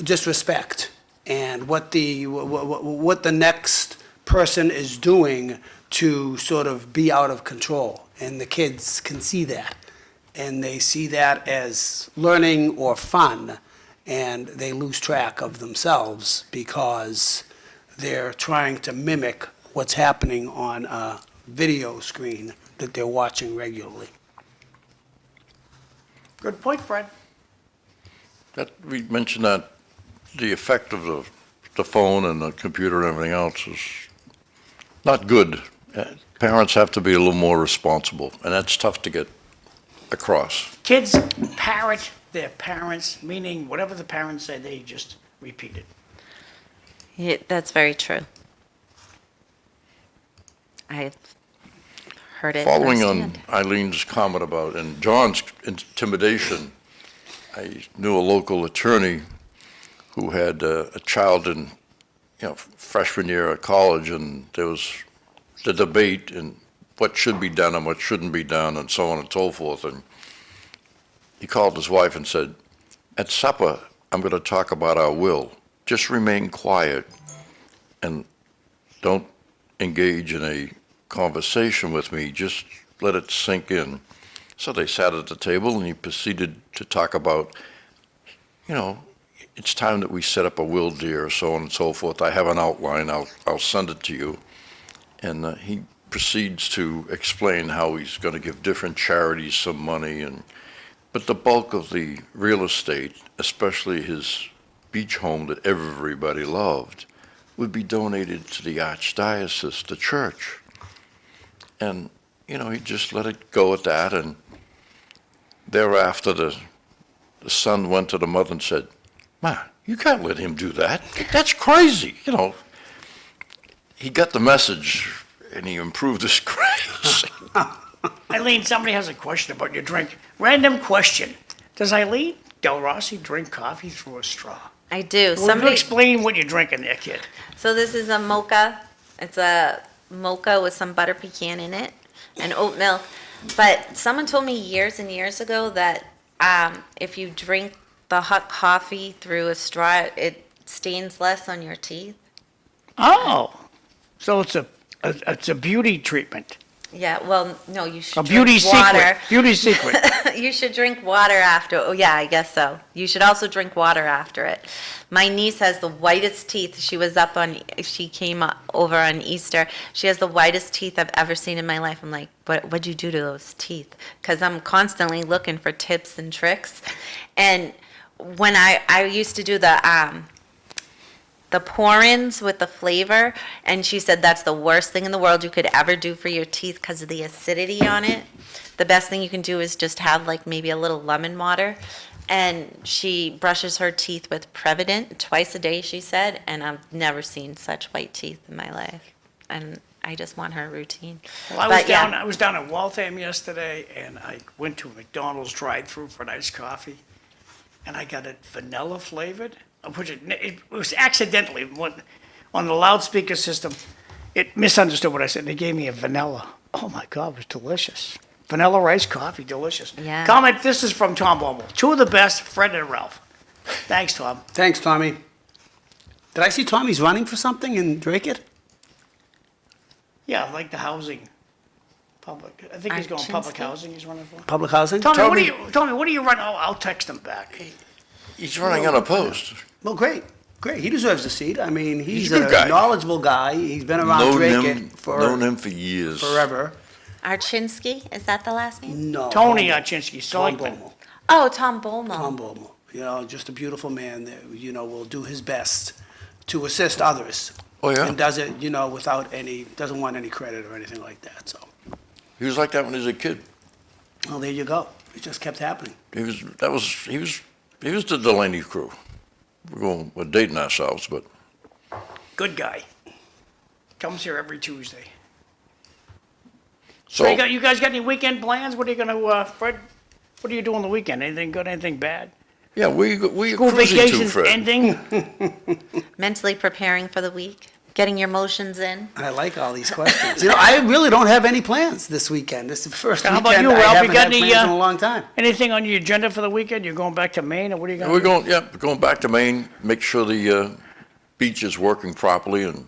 just respect and what the next person is doing to sort of be out of control. And the kids can see that. And they see that as learning or fun. And they lose track of themselves because they're trying to mimic what's happening on a video screen that they're watching regularly. Good point, Fred. That, we mentioned that the effect of the phone and the computer and everything else is not good. Parents have to be a little more responsible, and that's tough to get across. Kids parrot their parents, meaning whatever the parents say, they just repeat it. Yeah, that's very true. I've heard it Following on firsthand. Eileen's comment about, and John's intimidation, I knew a local attorney who had a child in, freshman year at college, and there was the debate and what should be done and what shouldn't be done and so on and so forth. And he called his wife and said, at supper, I'm going to talk about our will. Just remain quiet and don't engage in a conversation with me. Just let it sink in. So they sat at the table and he proceeded to talk about, it's time that we set up a will, dear, so on and so forth. I have an outline. I'll send it to you. And he proceeds to explain how he's going to give different charities some money. But the bulk of the real estate, especially his beach home that everybody loved, would be donated to the archdiocese, the church. And, he just let it go at that. And thereafter, the son went to the mother and said, Ma, you can't let him do that. That's crazy. He got the message and he improved his grades. Eileen, somebody has a question about your drink. Random question. Does Eileen Delrossi drink coffee through a straw? I do. Will you explain what you're drinking there, kid? So this is a mocha. It's a mocha with some butter pecan in it and oat milk. But someone told me years and years ago that if you drink the hot coffee through a straw, it stains less on your teeth. Oh, so it's a beauty treatment. Yeah, well, no, you should A beauty drink water. secret. Beauty secret. You should drink water after. Oh, yeah, I guess so. You should also drink water after it. My niece has the whitest teeth. She came over on Easter. She has the whitest teeth I've ever seen in my life. I'm like, what'd you do to those teeth? Because I'm constantly looking for tips and tricks. And when I used to do the pour-ins with the flavor, and she said that's the worst thing in the world you could ever do for your teeth because of the acidity on it. The best thing you can do is just have like maybe a little lemon water. And she brushes her teeth with Prevident twice a day, she said, and I've never seen such white teeth in my life. And I just want her routine. Well, I was down at Waltham yesterday, and I went to a McDonald's drive-through for an iced coffee, and I got it vanilla flavored. Which it was accidentally on the loudspeaker system. It misunderstood what I said. They gave me a vanilla. Oh my God, it was delicious. Vanilla rice coffee, delicious. Yeah. Comment, this is from Tom Bommel. Two of the best, Fred and Ralph. Thanks, Tom. Thanks, Tommy. Did I see Tommy's running for something in Drake it? Yeah, like the housing. Public, I think he's going public Archinsky? housing he's running for. Public housing? Tommy, what do you run? I'll text him back. He's running unopposed. Well, great. He deserves a seat. I mean, he's a good a guy. knowledgeable guy. He's been around Known Drake him, it known him for years. forever. Archinsky, is that the last name? No. Tony Tom- Archinsky, Tom selectman. Bommel. Oh, Tom Bolmo. Tom Bommel. You know, just a beautiful man that, you know, will do his best to assist others. Oh, yeah. And does it, you know, doesn't want any credit or anything like that, so. He was like that when he was a kid. Well, there you go. It just kept happening. He was the Delaney crew. We're dating ourselves, but Good guy. Comes here every Tuesday. so So you guys got any weekend plans? What are you gonna, Fred? What do you do on the weekend? Anything good? Anything bad? yeah, we School cruising to vacation's Fred. ending. Mentally preparing for the week, getting your motions in. I like all these questions. You know, I really don't have any plans this weekend. This is the first How weekend about you, I Ralph? You haven't got had any, plans in a long time. Anything on your agenda for the weekend? You're going back to Maine, or what are you gonna We're do? going back to Maine. Make sure the beach is working properly and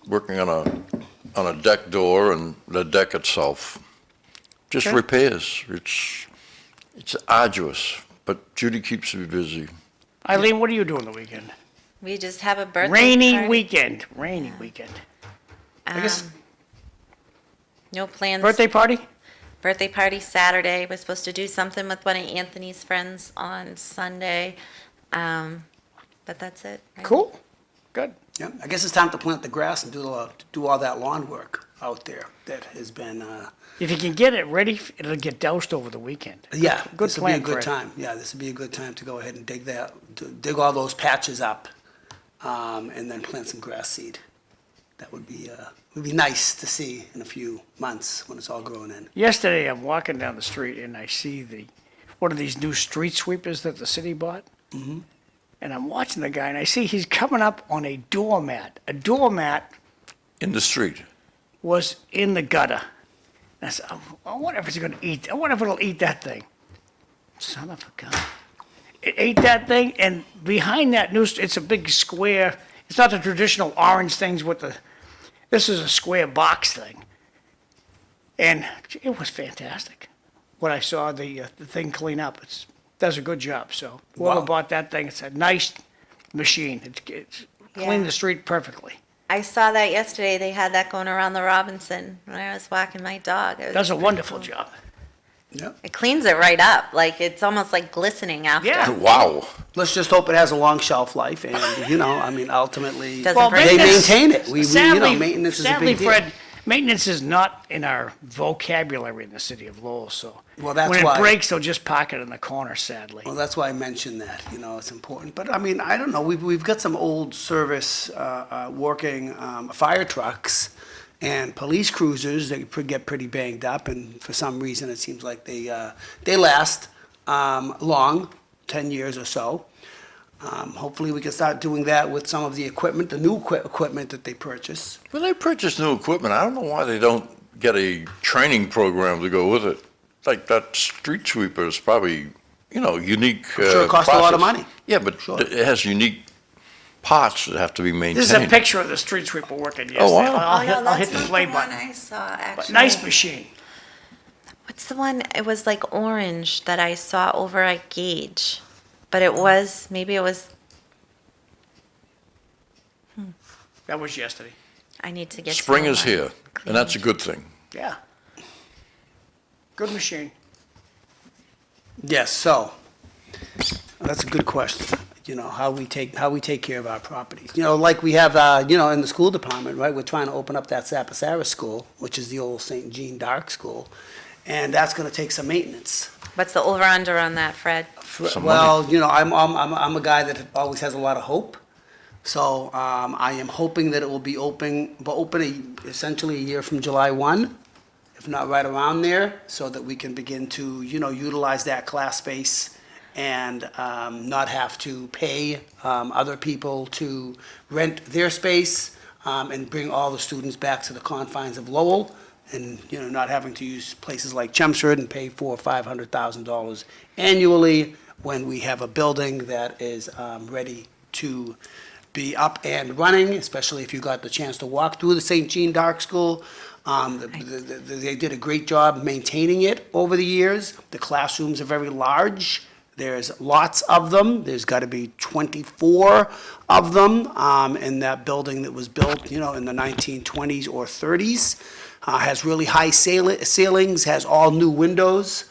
working on a deck door and the deck itself. Just Okay. repairs. It's arduous, but Judy keeps me busy. Eileen, what are you doing the weekend? We just have a birthday Rainy party. weekend. Rainy weekend. guess- No plans. Birthday party? Birthday party Saturday. We're supposed to do something with one of Anthony's friends on Sunday. But that's it. right? Cool. Good. Yeah, I guess it's time to plant the grass and do all that lawn work out there that has been, If you can get it ready, it'll get doused over the weekend. yeah, Good this would be a plan, good Fred. time. Yeah, this would be a good time to go ahead and dig all those patches up, and then plant some grass seed. That would be nice to see in a few months when it's all grown in. Yesterday, I'm walking down the street and I see one of these new street sweepers that the city bought. Mm-hmm. And I'm watching the guy and I see he's coming up on a doormat. A doormat In the street. was in the gutter. And I said, I wonder if it's going to eat. I wonder if it'll eat that thing. Son of a gun. It ate that thing, and behind that it's a big square. It's not the traditional orange things with this is a square box thing. And it was fantastic. What I saw the thing clean up, does a good job. So whoever Wow. bought that thing, it's a nice machine. It's cleaned Yeah. the street perfectly. I saw that yesterday. They had that going around the Robinson when I was walking my dog. It was Does a pretty wonderful cool. job. Yep. It cleans it right up. Like it's almost like glistening after. Yeah. Wow. Let's just hope it has a long shelf life, and you know, I mean, ultimately, Doesn't break. they maintenance- maintain it. We you know, Sadly, maintenance is a sadly, big deal. Fred, maintenance is not in our vocabulary in the city of Lowell. So Well, that's when why- it breaks, they'll just park it in the corner. Sadly, Well, that's why I mentioned that. You know, it's important. But I mean, I don't know. We've got some old service working fire trucks and police cruisers that get pretty banged up, and for some reason, it seems like they last long, 10 years or so. Hopefully, we can start doing that with some of the equipment, the new equipment that they purchase. When they purchase new equipment, I don't know why they don't get a training program to go with it. Like that street sweeper is probably, unique. Sure, it costs a lot of process. money. Yeah, but Sure. it has unique parts that have to be maintained. this is a picture of the street sweeper working yesterday. Oh, wow. I'll hit the play button. I saw But actually. nice machine. What's the one? It was like orange that I saw over at Gage, but it was That was yesterday. I need to get. Spring some is here, and that's a good thing. Yeah. Good machine. Yes, so that's a good question. You know, how we take care of our properties. You know, like we have, in the school department, right? We're trying to open up that Sapasara school, which is the old St. Jean Dark School, and that's going to take some maintenance. What's the over under on that, Fred? Some Well, I'm a guy that always has a lot of hope. So I am hoping that it will be open essentially a year from July 1, if not right around there, so that we can begin to, utilize that class space and not have to pay other people to rent their space and bring all the students back to the confines of Lowell. and, not having to use places like Chelmsford and pay $400,000 or $500,000 annually when we have a building that is ready to be up and running, especially if you got the chance to walk through the St. Jean Dark School. They did a great job maintaining it over the years. The classrooms are very large. There's lots of them. There's got to be 24 of them in that building that was built, in the 1920s or 30s. Has really high ceilings, has all new windows,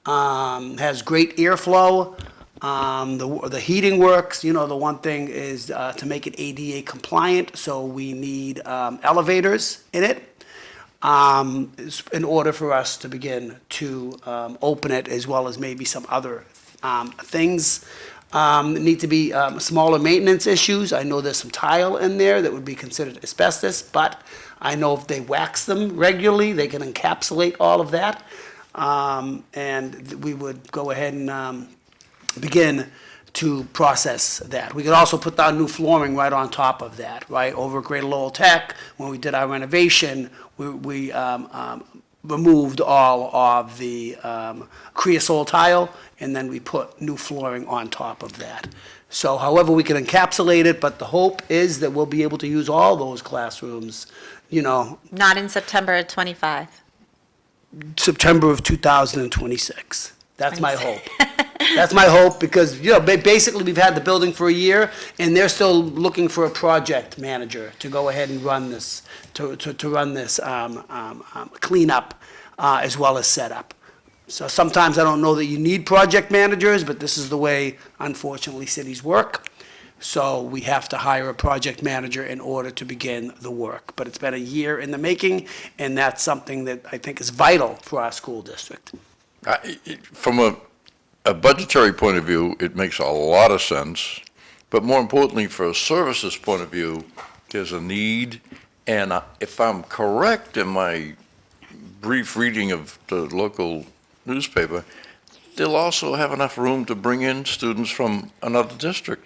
has great airflow. The heating works. The one thing is to make it ADA compliant, so we need elevators in it in order for us to begin to open it, as well as maybe some other things. Need to be smaller maintenance issues. I know there's some tile in there that would be considered asbestos, but I know if they wax them regularly, they can encapsulate all of that. And we would go ahead and begin to process that. We could also put down new flooring right on top of that, right? Over at Greater Lowell Tech, when we did our renovation, we removed all of the creosote tile, and then we put new flooring on top of that. So however we can encapsulate it, but the hope is that we'll be able to use all those classrooms, Not in September of '25. September of 2026. That's my hope. That's my hope, because, basically, we've had the building for a year, and they're still looking for a project manager to go ahead and run this, to run this cleanup as well as setup. So sometimes I don't know that you need project managers, but this is the way, unfortunately, cities work. So we have to hire a project manager in order to begin the work. But it's been a year in the making, and that's something that I think is vital for our school district. From a budgetary point of view, it makes a lot of sense, but more importantly, for a services point of view, there's a need, and if I'm correct in my brief reading of the local newspaper, they'll also have enough room to bring in students from another district.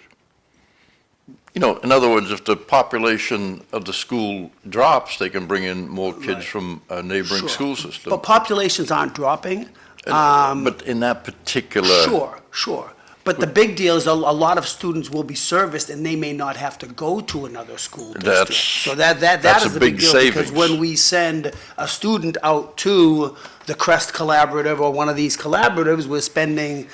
In other words, if the population of the school drops, they can bring in more kids Right. from a neighboring Sure. school system. But populations aren't dropping. But in that particular. Sure. But the big deal is a lot of students will be serviced, and they may not have to go to another school district. That's- So that that's is a the big big deal, because savings. when we send a student out to the Crest Collaborative or one of these collaboratives, we're spending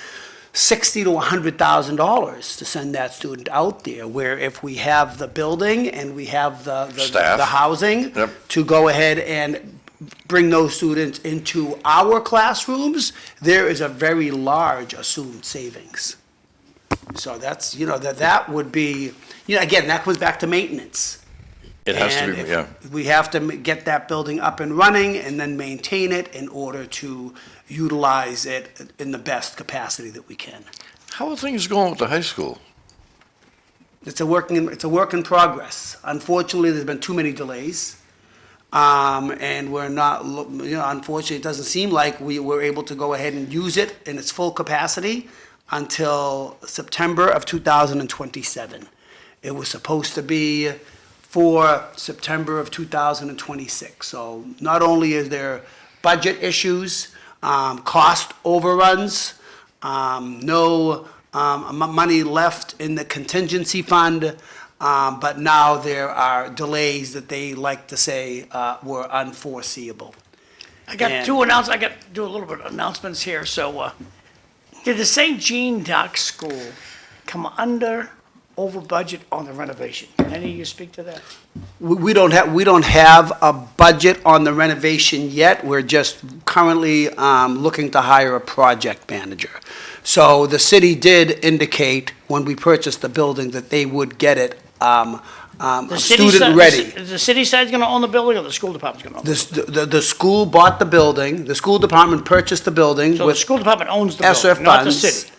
$60,000 to $100,000 to send that student out there, where if we have the building and we have the Staff. housing Yep. to go ahead and bring those students into our classrooms, there is a very large assumed savings. So that's, that would be, again, that goes back to maintenance. It has to And be, if yeah. we have to get that building up and running and then maintain it in order to utilize it in the best capacity that we can. How are things going with the high school? It's a work in progress. Unfortunately, there's been too many delays. And we're not, unfortunately, it doesn't seem like we were able to go ahead and use it in its full capacity until September of 2027. It was supposed to be for September of 2026. So not only is there budget issues, cost overruns, no money left in the contingency fund, but now there are delays that they like to say were unforeseeable. I got And- I got to do a little bit of announcements here. So, did the St. Jean Dock School come under over budget on the renovation? Any of you speak to that? We don't have a budget on the renovation yet. We're just currently looking to hire a project manager. So the city did indicate when we purchased the building that they would get it student ready. Is the city side's going to own the building, or the school department's going to own it? The school bought the building, the school department purchased the building So the with school department owns the ESSER building, not the funds. city.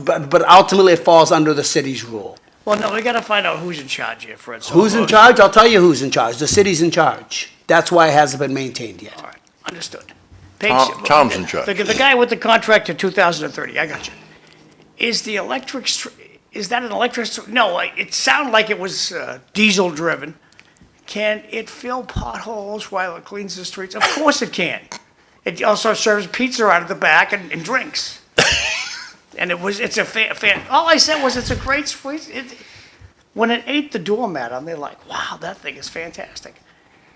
But ultimately it falls under the city's rule. Well, no, we got to find out who's in charge here, Fred. So- Who's in charge? I'll tell you who's in charge. The city's in charge. That's why it hasn't been maintained yet. All right, understood. Tom's in charge. The guy with the contract to 2030, I got you. Is the is that an electric, no, it sounded like it was diesel-driven. Can it fill potholes while it cleans the streets? Of course it can. It also serves pizza out of the back and drinks. And it's a all I said was it's a great sweet. When it ate the doormat on, they're like, wow, that thing is fantastic.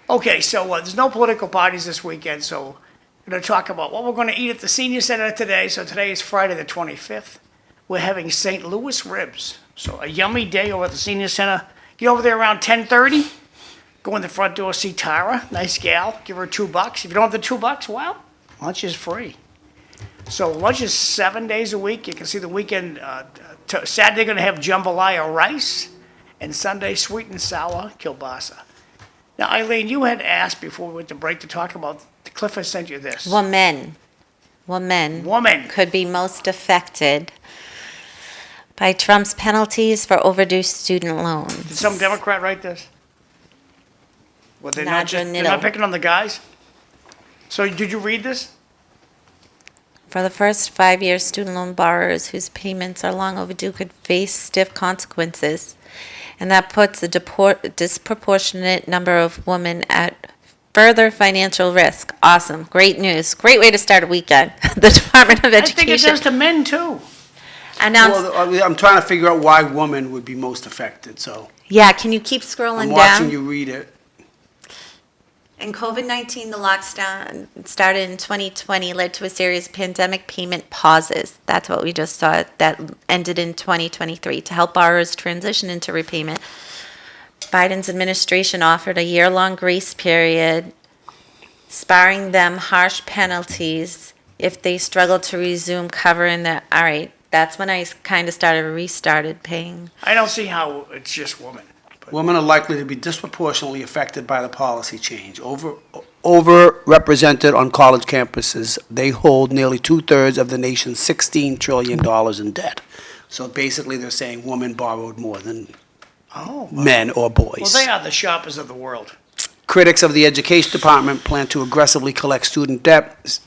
Okay, so there's no political parties this weekend, so we're going to talk about what we're going to eat at the senior center today. So today is Friday the 25th. We're having St. Louis ribs. So a yummy day over at the senior center. Get over there around 10:30. Go in the front door, see Tara, nice gal. Give her $2. If you don't have the $2, well, lunch is free. So lunch is 7 days a week. You can see the weekend. Saturday going to have jambalaya rice, and Sunday sweet and sour kielbasa. Now, Eileen, you had asked before we went to break to talk about. Cliff has sent you this. Woman could be most affected by Trump's penalties for overdue student loans. Did some Democrat write this? Well, they're Nadja they're not Niddle. picking on the guys. So did you read this? For the first 5 years, student loan borrowers whose payments are long overdue could face stiff consequences. And that puts a disproportionate number of women at further financial risk. Awesome. Great news. Great way to start a weekend. The Department of I think it Education does to men too. announced. Well, I'm trying to figure out why women would be most affected, so Yeah, can you keep scrolling I'm down? watching you read it. In COVID-19, the lockdown started in 2020, led to a series of pandemic payment pauses. That's what we just saw. That ended in 2023 to help borrowers transition into repayment. Biden's administration offered a year-long grace period, sparing them harsh penalties if they struggled to resume covering their. All right, that's when I kind of restarted paying. I don't see how it's just women. Women are likely to be disproportionately affected by the policy change. Overrepresented on college campuses, they hold nearly 2/3 of the nation's $16 trillion in debt. So basically, they're saying women borrowed more than men or boys. Well, they are the shoppers of the world. Critics of the Education Department plan to aggressively collect student debt,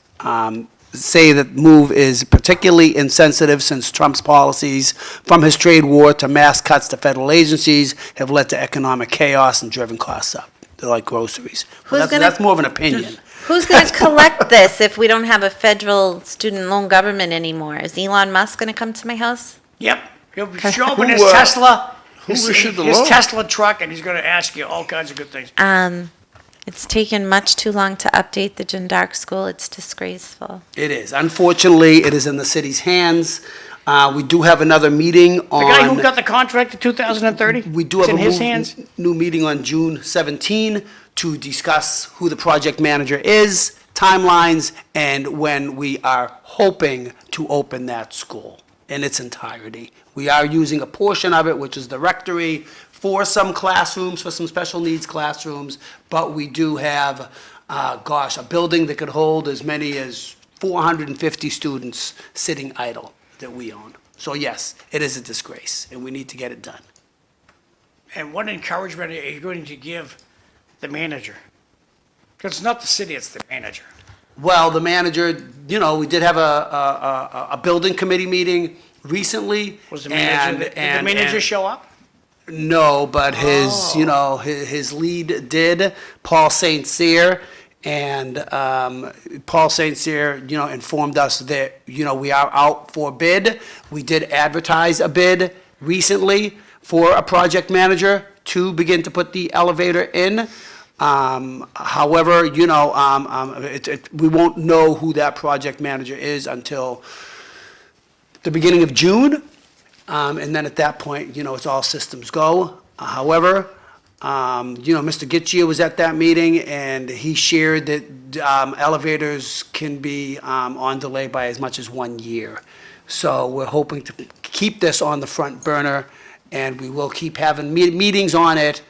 say that move is particularly insensitive since Trump's policies, from his trade war to mass cuts to federal agencies, have led to economic chaos and driven costs up. They're like groceries. But that's more of an opinion. Who's going to collect this if we don't have a federal student loan government anymore? Is Elon Musk going to come to my house? Yep. He'll show up in Who, his Tesla, who his issued the his loan? Tesla truck, and he's going to ask you all kinds of good things. It's taken much too long to update the Jim Dark School. It's disgraceful. It is. Unfortunately, it is in the city's hands. We do have another meeting on. The guy who got the contract in 2030? We do It's have in a his hands? new meeting on June 17 to discuss who the project manager is, timelines, and when we are hoping to open that school in its entirety. We are using a portion of it, which is the rectory, for some classrooms, for some special needs classrooms, but we do have, a building that could hold as many as 450 students sitting idle that we own. So yes, it is a disgrace, and we need to get it done. And what encouragement are you going to give the manager? Because it's not the city, it's the manager. Well, the manager, we did have a building committee meeting recently. Was the manager, did the manager show up? No, but his lead did, Paul St. Cyr, and Paul St. Cyr, informed us that, we are out for bid. We did advertise a bid recently for a project manager to begin to put the elevator in. However, we won't know who that project manager is until the beginning of June. And then at that point, it's all systems go. However, Mr. Gitchia was at that meeting, and he shared that elevators can be on delay by as much as 1 year. So we're hoping to keep this on the front burner, and we will keep having meetings on it.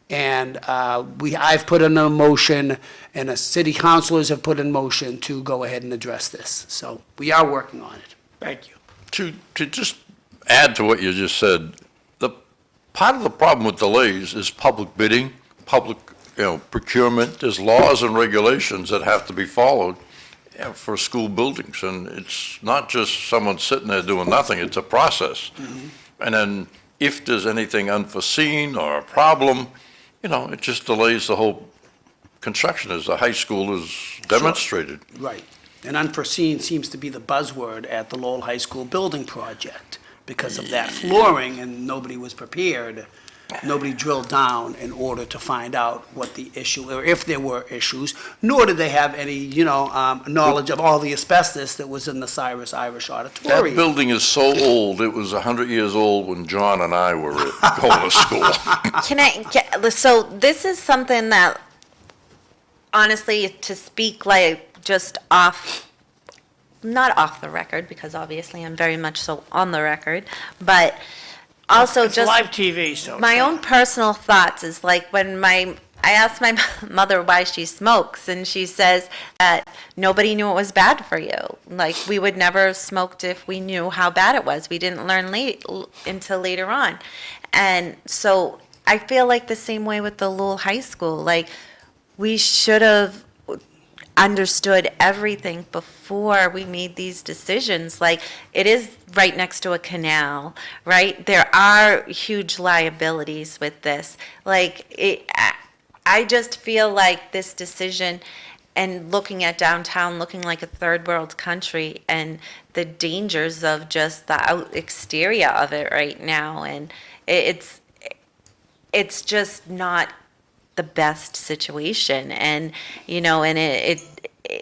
And I've put in a motion, and the city councilors have put in motion to go ahead and address this. So we are working on it. Thank you. To just add to what you just said, part of the problem with delays is public bidding, public procurement. There's laws and regulations that have to be followed for school buildings, and it's not just someone sitting there doing nothing. It's a process. And then if there's anything unforeseen or a problem, it just delays the whole construction as the high school is demonstrated. Right. And unforeseen seems to be the buzzword at the Lowell High School building project because of that flooring, and nobody was prepared. Nobody drilled down in order to find out what the issue, or if there were issues, nor did they have any, knowledge of all the asbestos that was in the Cyrus Irish That Auditorium. building is so old, it was 100 years old when John and I were going to school. So this is something that, honestly, to speak like just not off the record, because obviously I'm very much so on the record, but also It's just live TV, so. my own personal thoughts is like when I asked my mother why she smokes, and she says that nobody knew it was bad for you. Like, we would never have smoked if we knew how bad it was. We didn't learn until later on. And so I feel like the same way with the Lowell High School. Like, we should have understood everything before we made these decisions. Like, it is right next to a canal, right? There are huge liabilities with this. Like, I just feel like this decision, and looking at downtown looking like a third world country, and the dangers of just the exterior of it right now, and it's just not the best situation. And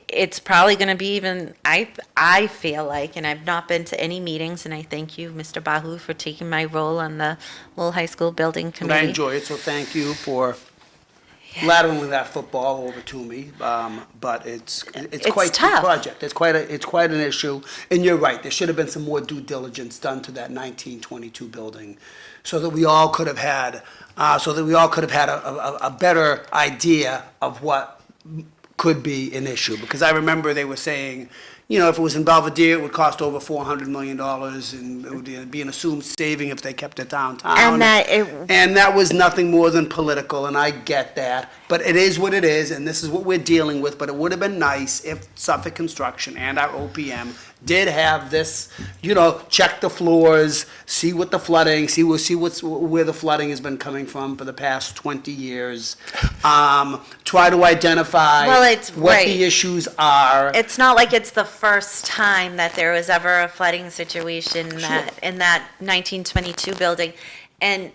it's probably going to be even, I feel like, and I've not been to any meetings, and I thank you, Mr. Bahou, for taking my role on the Lowell High School Building And I Committee. enjoy it, so thank you for ladering that football over to me. But it's quite a tough. project. It's quite an issue. And you're right, there should have been some more due diligence done to that 1922 building, so that we all could have had a better idea of what could be an issue. Because I remember they were saying, if it was in Belvedere, it would cost over $400 million, and it would be an assumed saving if they kept it downtown. And that was nothing more than political, and I get that. But it is what it is, and this is what we're dealing with. But it would have been nice if Suffolk Construction and our OPM did have this, check the floors, see what the flooding, see where the flooding has been coming from for the past 20 years. Try to identify what the issues are. It's not like it's the first time that there was ever a flooding situation in that 1922 building. And,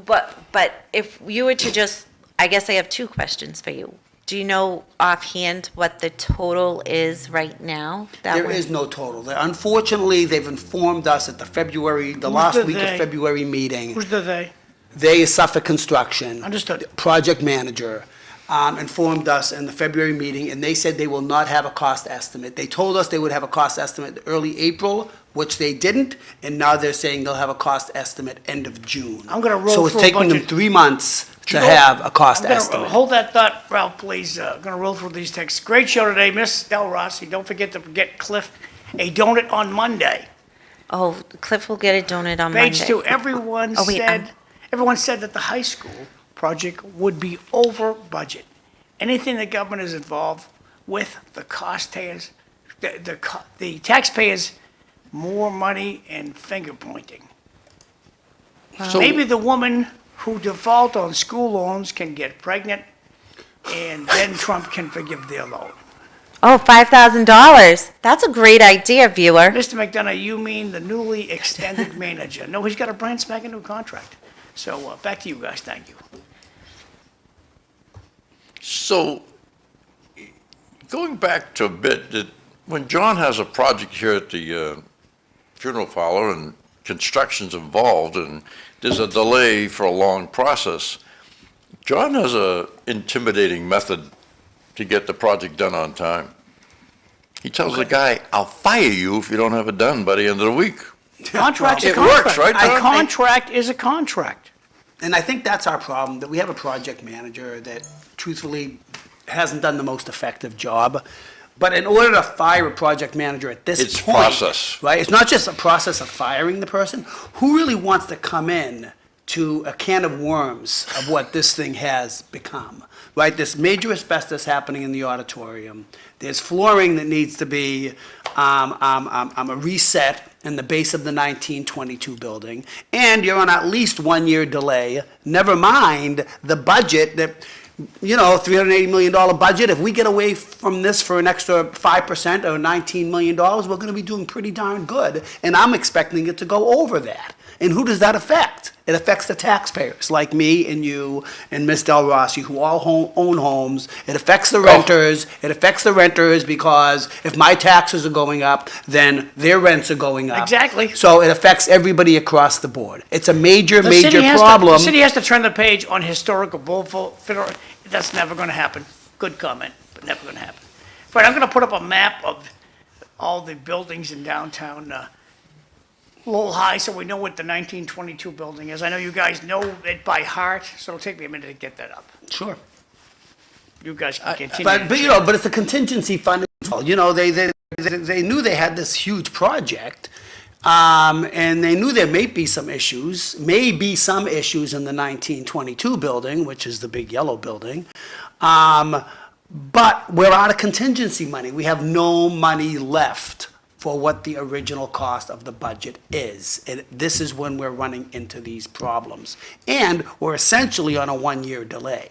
but if you were to just, I guess I have two questions for you. Do you know offhand what the total is right now? There is no total. Unfortunately, they've informed us at the last week of February meeting. Who's the they? They is Suffolk Construction. Understood. Project manager informed us in the February meeting, and they said they will not have a cost estimate. They told us they would have a cost estimate early April, which they didn't, and now they're saying they'll have a cost estimate end of June. I'm gonna roll So it's through a taking bunch them of- 3 months to have a cost I'm gonna estimate. hold that thought, Ralph, please. Gonna roll through these texts. Great show today, Miss Delrossi. Don't forget to get Cliff a donut on Monday. Oh, Cliff will get a donut on Monday. Page 2, everyone Oh, wait, said that the high school project would be over budget. Anything the government is involved with, the taxpayers, more money and finger pointing. So- Maybe the woman who default on school loans can get pregnant, and then Trump can forgive their loan. Oh, $5,000. That's a great idea, viewer. Mr. McDonough, you mean the newly extended manager? No, he's got a brand spanking new contract. So back to you guys, thank you. So, going back to a bit, when John has a project here at the funeral parlor and construction's involved and there's a delay for a long process, John has a intimidating method to get the project done on time. He tells the guy, "I'll fire you if you don't have it done by the end of the week." Contract's a It contract. works, right, A Tom? contract is a contract. And I think that's our problem, that we have a project manager that truthfully hasn't done the most effective job. But in order to fire a project manager at this It's point, process. right? It's not just a process of firing the person. Who really wants to come in to a can of worms of what this thing has become? right? There's major asbestos happening in the auditorium. There's flooring that needs to be a reset in the base of the 1922 building, and you're on at least 1 year delay. Never mind the budget that, $380 million budget. If we get away from this for an extra 5% or $19 million, we're going to be doing pretty darn good. And I'm expecting it to go over that. And who does that affect? It affects the taxpayers like me and you and Ms. DelRossi, who all own homes. It affects the renters. It affects the renters because if my taxes are going up, then their rents are going up. Exactly. So it affects everybody across the board. It's a major The city has problem. The city has to turn the page on historical Bullful. That's never going to happen. Good comment, but never going to happen. But I'm going to put up a map of all the buildings in downtown Lowell High, so we know what the 1922 building is. I know you guys know it by heart, so it'll take me a minute to get that up. Sure. You guys can continue. But it's a contingency fund. They knew they had this huge project, and they knew there may be some issues in the 1922 building, which is the big yellow building. But we're out of contingency money. We have no money left for what the original cost of the budget is. And this is when we're running into these problems. And we're essentially on a 1 year delay.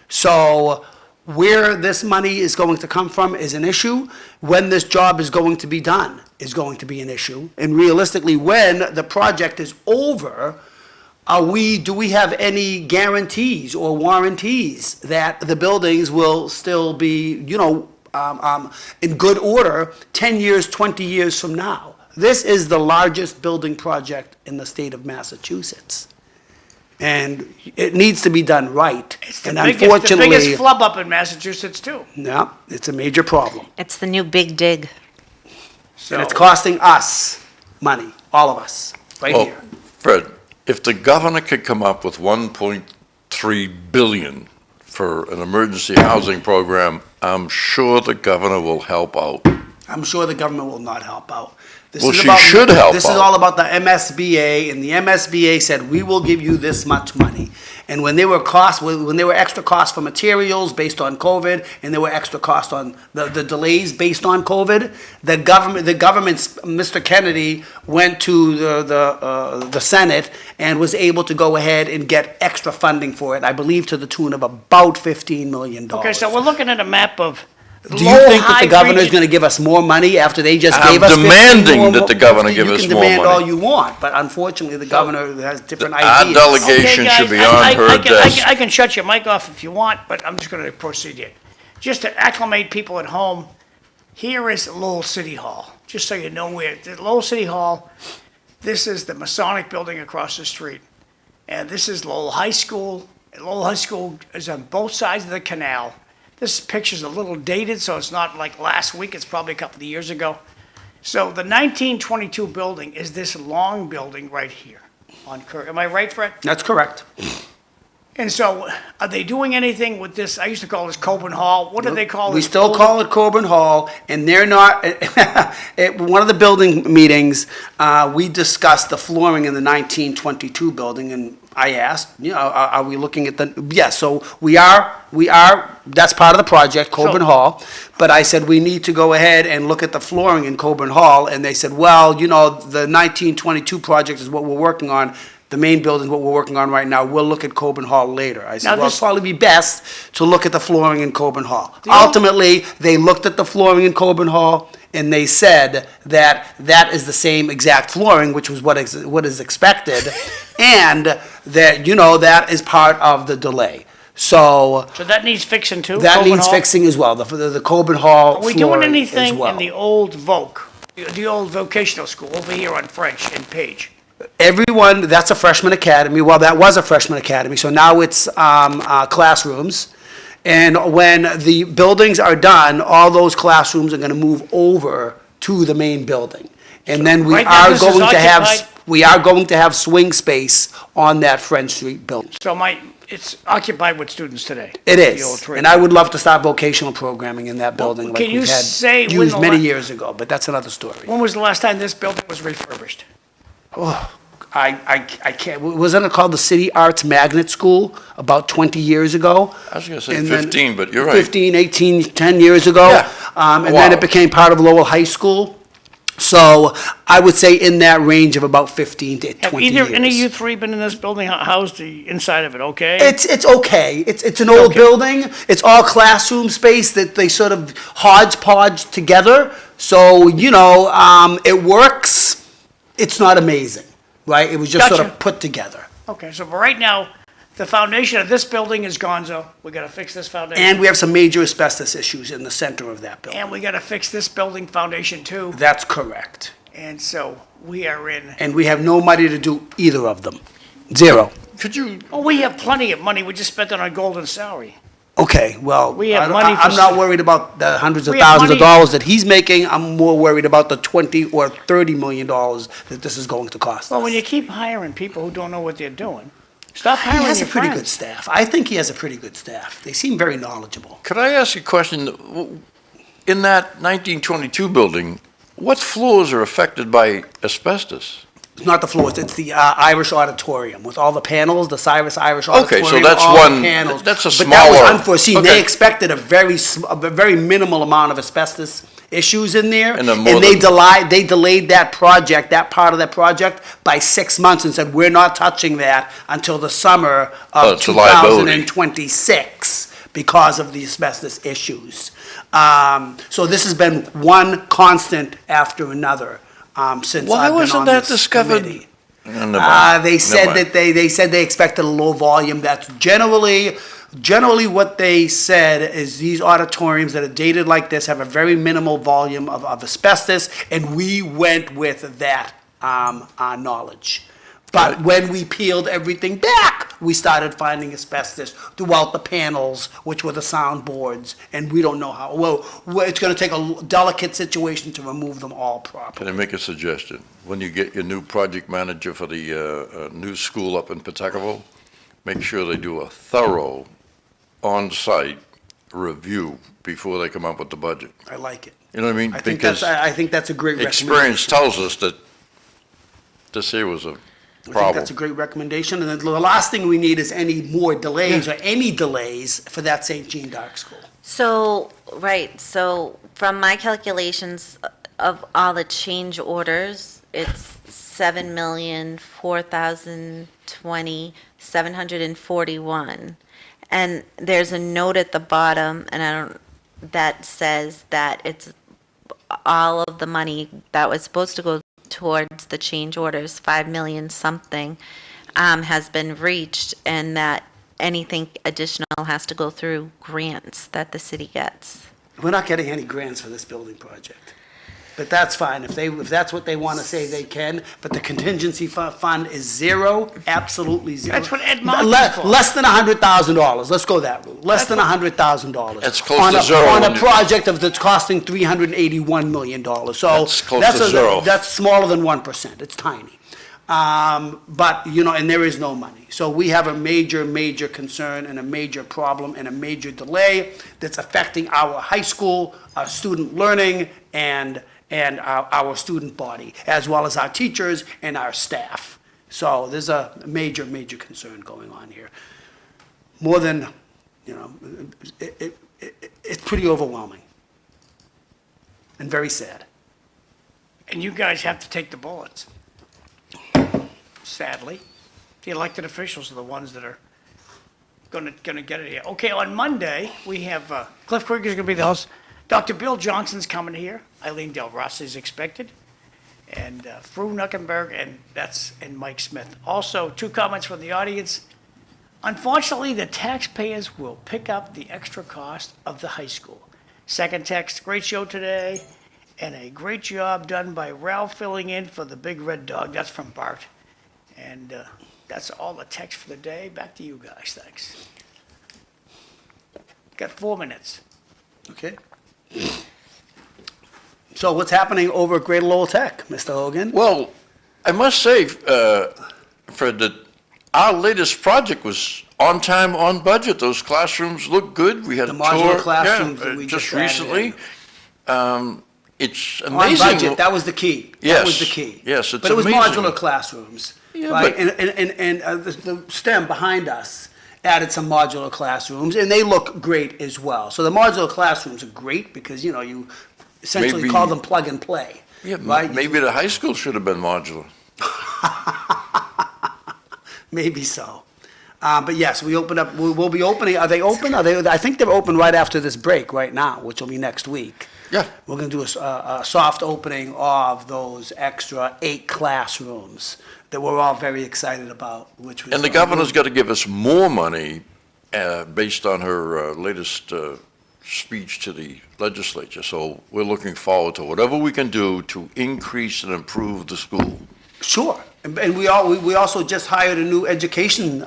So where this money is going to come from is an issue. When this job is going to be done is going to be an issue. And realistically, when the project is over, do we have any guarantees or warranties that the buildings will still be, in good order 10 years, 20 years from now? This is the largest building project in the state of Massachusetts. And it needs to be done right. And unfortunately, the biggest flub up in Massachusetts, too. no, it's a major problem. It's the new big dig. So, And it's costing us money, all of us, right Well, here. Fred, if the governor could come up with 1.3 billion for an emergency housing program, I'm sure the governor will help out. I'm sure the government will not help out. This Well, is she about- should help This is out. all about the MSBA, and the MSBA said, we will give you this much money. And when there were extra costs for materials based on COVID, and there were extra costs on the delays based on COVID, the government's, Mr. Kennedy went to the Senate and was able to go ahead and get extra funding for it, I believe to the tune of about $15 million. okay, so we're looking at a map of Do you think that the governor's going to give us more money after they just I'm gave us 15 demanding more? that the governor give us more You can demand all money. you want, but unfortunately, the governor has different Our ideas. delegation should be on her desk. I can shut your mic off if you want, but I'm just going to proceed here. Just to acclimate people at home, here is Lowell City Hall, just so you know where. Lowell City Hall, this is the Masonic building across the street. And this is Lowell High School. And Lowell High School is on both sides of the canal. This picture's a little dated, so it's not like last week, it's probably a couple of years ago. So the 1922 building is this long building right here on Krieger. Am I right, Fred? That's correct. And so, are they doing anything with this? I used to call this Coburn Hall. What do they call it? We still call it Coburn Hall, and they're not, at one of the building meetings, we discussed the flooring in the 1922 building, and I asked, are we looking at yes, so we are, that's part of the project, Coburn So- Hall, but I said, we need to go ahead and look at the flooring in Coburn Hall, and they said, well, the 1922 project is what we're working on. The main building is what we're working on right now. We'll look at Coburn Hall later. I said, Now well, this- it'll probably be best to look at the flooring in Coburn Hall. The old- Ultimately, they looked at the flooring in Coburn Hall, and they said that that is the same exact flooring, which was what is expected, and that, that is part of the delay. So So that needs fixing too? that Coburn needs Hall? fixing as well, the Coburn Hall Are we doing flooring as anything well. in the old the old vocational school over here on French and Page? Everyone, that's a freshman academy. Well, that was a freshman academy, so now it's classrooms. And when the buildings are done, all those classrooms are going to move over to the main building. And then right now this is occupied? we are going to have swing space on that French Street building. So it's occupied with students today? It The old is, trade. and I would love to start vocational programming in that building like can you we've had say when used the many la- years ago, but that's another story. When was the last time this building was refurbished? I can't, wasn't it called the City Arts Magnet School about 20 years ago? I was gonna say And then 15, but you're right. 15, 18, 10 years ago. Yeah. And then Wow. it became part of Lowell High School. So I would say in that range of about 15 to 20 Have years. either, any of you three been in this building? How's the inside of it, okay? It's okay. It's an old Okay. building. It's all classroom space that they sort of hodgepodge together. So, it works. It's not amazing, right? It was just sort of Gotcha. put together. Okay, so for right now, the foundation of this building is gonzo. We gotta fix this foundation. And we have some major asbestos issues in the center of that building. And we gotta fix this building foundation too. That's correct. And so we are in, And we have no money to do either of them. Zero. Could you, we have plenty of money. We just spent it on golden salary. Okay, well, We have money for I'm not worried about the hundreds of We have thousands of money- dollars that he's making. I'm more worried about the 20 or 30 million dollars that this is going to cost us. Well, when you keep hiring people who don't know what they're doing, stop He hiring has a your pretty good friends. staff. I think he has a pretty good staff. They seem very knowledgeable. could I ask a question? In that 1922 building, what floors are affected by asbestos? It's not the floors, it's the Irish auditorium with all the panels, the Cyrus Irish Okay, so auditorium. that's all the one- panels. that's a But that was smaller- unforeseen. They okay. expected a very minimal amount of asbestos issues in there. And then more they than- delayed that project, that part of that project, by 6 months and said, we're not touching that until the summer Oh, of it's a liability. 2026 because of the asbestos issues. So this has been one constant after another, since Why I've been wasn't on that this discovered? committee. Never mind. They Never said mind. that they said they expected a low volume. That's generally what they said is these auditoriums that are dated like this have a very minimal volume of asbestos, and we went with that knowledge. But Right. when we peeled everything back, we started finding asbestos throughout the panels, which were the soundboards, and we don't know how. Well, it's going to take a delicate situation to remove them all properly. Can I make a suggestion? When you get your new project manager for the new school up in Pawtuckaville, make sure they do a thorough on-site review before they come up with the budget. I like it. You know what I mean? I think Because that's a great experience recommendation. tells us that this here was a I think problem. that's a great recommendation. And then the last thing we need is any more delays or any delays for that St. Jean Dark School. So, right, so from my calculations of all the change orders, it's 7,004,020,741. And there's a note at the bottom, and that says that it's all of the money that was supposed to go towards the change orders, 5 million something, has been reached, and that anything additional has to go through grants that the city gets. We're not getting any grants for this building project. But that's fine. If that's what they want to say, they can. But the contingency fund is zero, absolutely zero. That's what Ed Martin's for. Less than $100,000. Let's go that route. Less than $100,000. That's close to zero On when a you- project that's costing $381 million. So That's close to zero. That's smaller than 1%. It's tiny. But, and there is no money. So we have a major, major concern and a major problem and a major delay that's affecting our high school, our student learning, and our student body, as well as our teachers and our staff. So there's a major, major concern going on here. More than, it's pretty overwhelming and very sad. And you guys have to take the bullets. Sadly, the elected officials are the ones that are gonna get it here. Okay, on Monday, we have, Cliff Krieger's gonna be the host. Dr. Bill Johnson's coming here. EILEEN DELROSSI is expected. And Fru Nuckenberg and Mike Smith. Also, 2 comments from the audience. Unfortunately, the taxpayers will pick up the extra cost of the high school. Second text, great show today, and a great job done by Ralph filling in for the big red dog. That's from Bart. And that's all the text for the day. Back to you guys, thanks. Got 4 minutes. Okay? So what's happening over at Greater Lowell Tech, Mr. Hogan? Well, I must say, Fred, that our latest project was on time, on budget. Those classrooms look good. We had The a modular tour. classrooms yeah, that we just just added recently. it's On amazing. budget, that was the key. That was the Yes, key. yes, it's But it was amazing. modular classrooms, Yeah, right? but- And the STEM behind us added some modular classrooms, and they look great as well. So the modular classrooms are great because, you know, you essentially Maybe- call them plug and play. Yeah, right? maybe the high school should have been modular. Maybe so. But yes, we'll be opening, are they open? I think they're open right after this break right now, which will be next week. Yeah. We're gonna do a soft opening of those extra 8 classrooms that we're all very excited about, which was. And the governor's got to give us more money based on her latest speech to the legislature. So we're looking forward to whatever we can do to increase and improve the school. Sure. And we also just hired a new education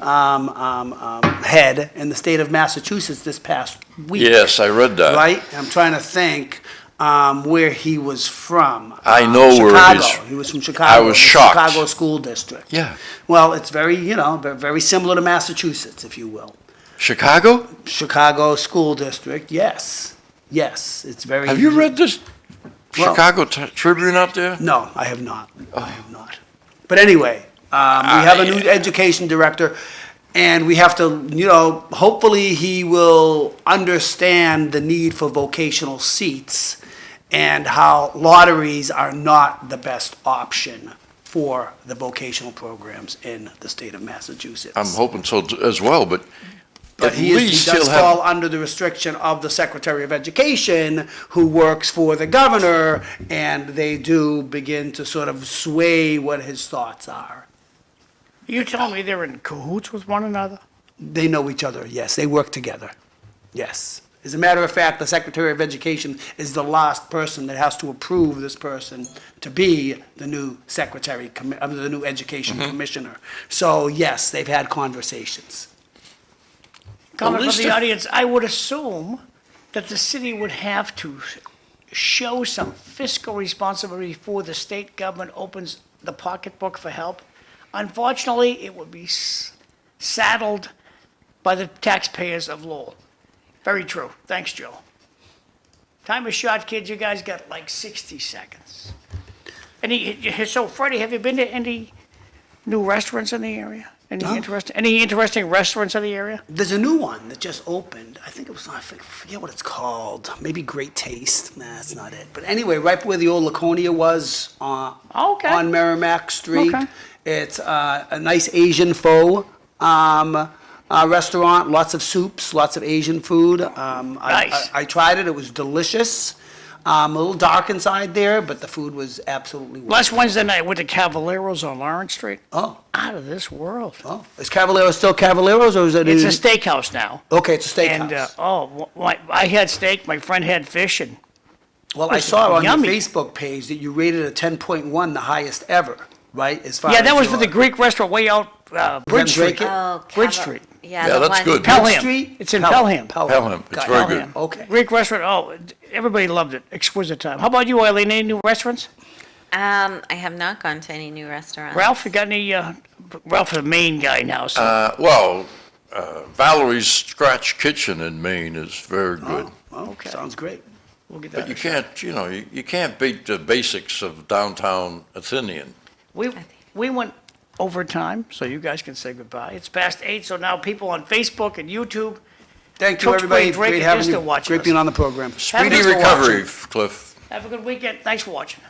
head in the state of Massachusetts this past week. Yes, I read that. Right? I'm trying to think where he was from. I know where Chicago. he's- He was from Chicago. I was the shocked. Chicago School District. Yeah. Well, it's very, very similar to Massachusetts, if you will. Chicago? Chicago School District, yes. Yes, it's very. Have you read this Well- Chicago Tribune out there? No, I have not. I have not. But anyway, we have a new education director, and we have to, hopefully he will understand the need for vocational seats and how lotteries are not the best option for the vocational programs in the state of Massachusetts. I'm hoping so as well, but But at he least does he'll fall have, under the restriction of the Secretary of Education, who works for the governor, and they do begin to sort of sway what his thoughts are. You telling me they're in cahoots with one another? They know each other, yes, they work together, yes. As a matter of fact, the Secretary of Education is the last person that has to approve this person to be the new the new Education Commissioner. So, yes, they've had conversations. Comment least from the if- audience, I would assume that the city would have to show some fiscal responsibility before the state government opens the pocketbook for help. Unfortunately, it would be saddled by the taxpayers of Lowell. Very true. Thanks, Joe. Time is short, kids. You guys got like 60 seconds. So Freddie, have you been to any new restaurants in the area? Any interesting restaurants in the area? There's a new one that just opened. I think it was, I forget what it's called. Maybe Great Taste. Nah, that's not it. But anyway, right where the old Laconia was Okay. on Merrimack Street. Okay. It's a nice Asian faux restaurant. Lots of soups, lots of Asian food. Nice. I tried it. It was delicious. A little dark inside there, but the food was absolutely wonderful. Last Wednesday night, I went to Cavalero's on Lawrence Street. Oh, Out of this world. oh. Is Cavallero still Cavaliero's, or is it? It's a steakhouse now. Okay, it's a steakhouse. And, I had steak, my friend had fish, and Well, I Listen, saw on yummy. your Facebook page that you rated a 10.1, the highest ever, right? As far yeah, as that was for your- the Greek restaurant way out Bridge Street. Drake it? Oh, Bridge Street. Yeah, Yeah, the that's one- good. Pelham. Bridge Street? It's in Pelham. Pelham. It's Got it. very good. Pelham. Okay. Greek restaurant, everybody loved it. Exquisite time. How about you, Eileen? Any new restaurants? I have not gone to any new restaurants. Ralph, you got any, Ralph's the main guy now, so. Valerie's Scratch Kitchen in Maine is very good. Oh, Okay. sounds great. We'll get But that. you can't, you can't beat the basics of downtown Athenian. We went over time, so you guys can say goodbye. It's past 8, so now people on Facebook and YouTube, Thank you, Tewksbury, everybody. Drake, Great and having Esther you. watching Great us. being on the program. Speedy Thanks for recovery, Cliff. have a good weekend. Thanks for watching.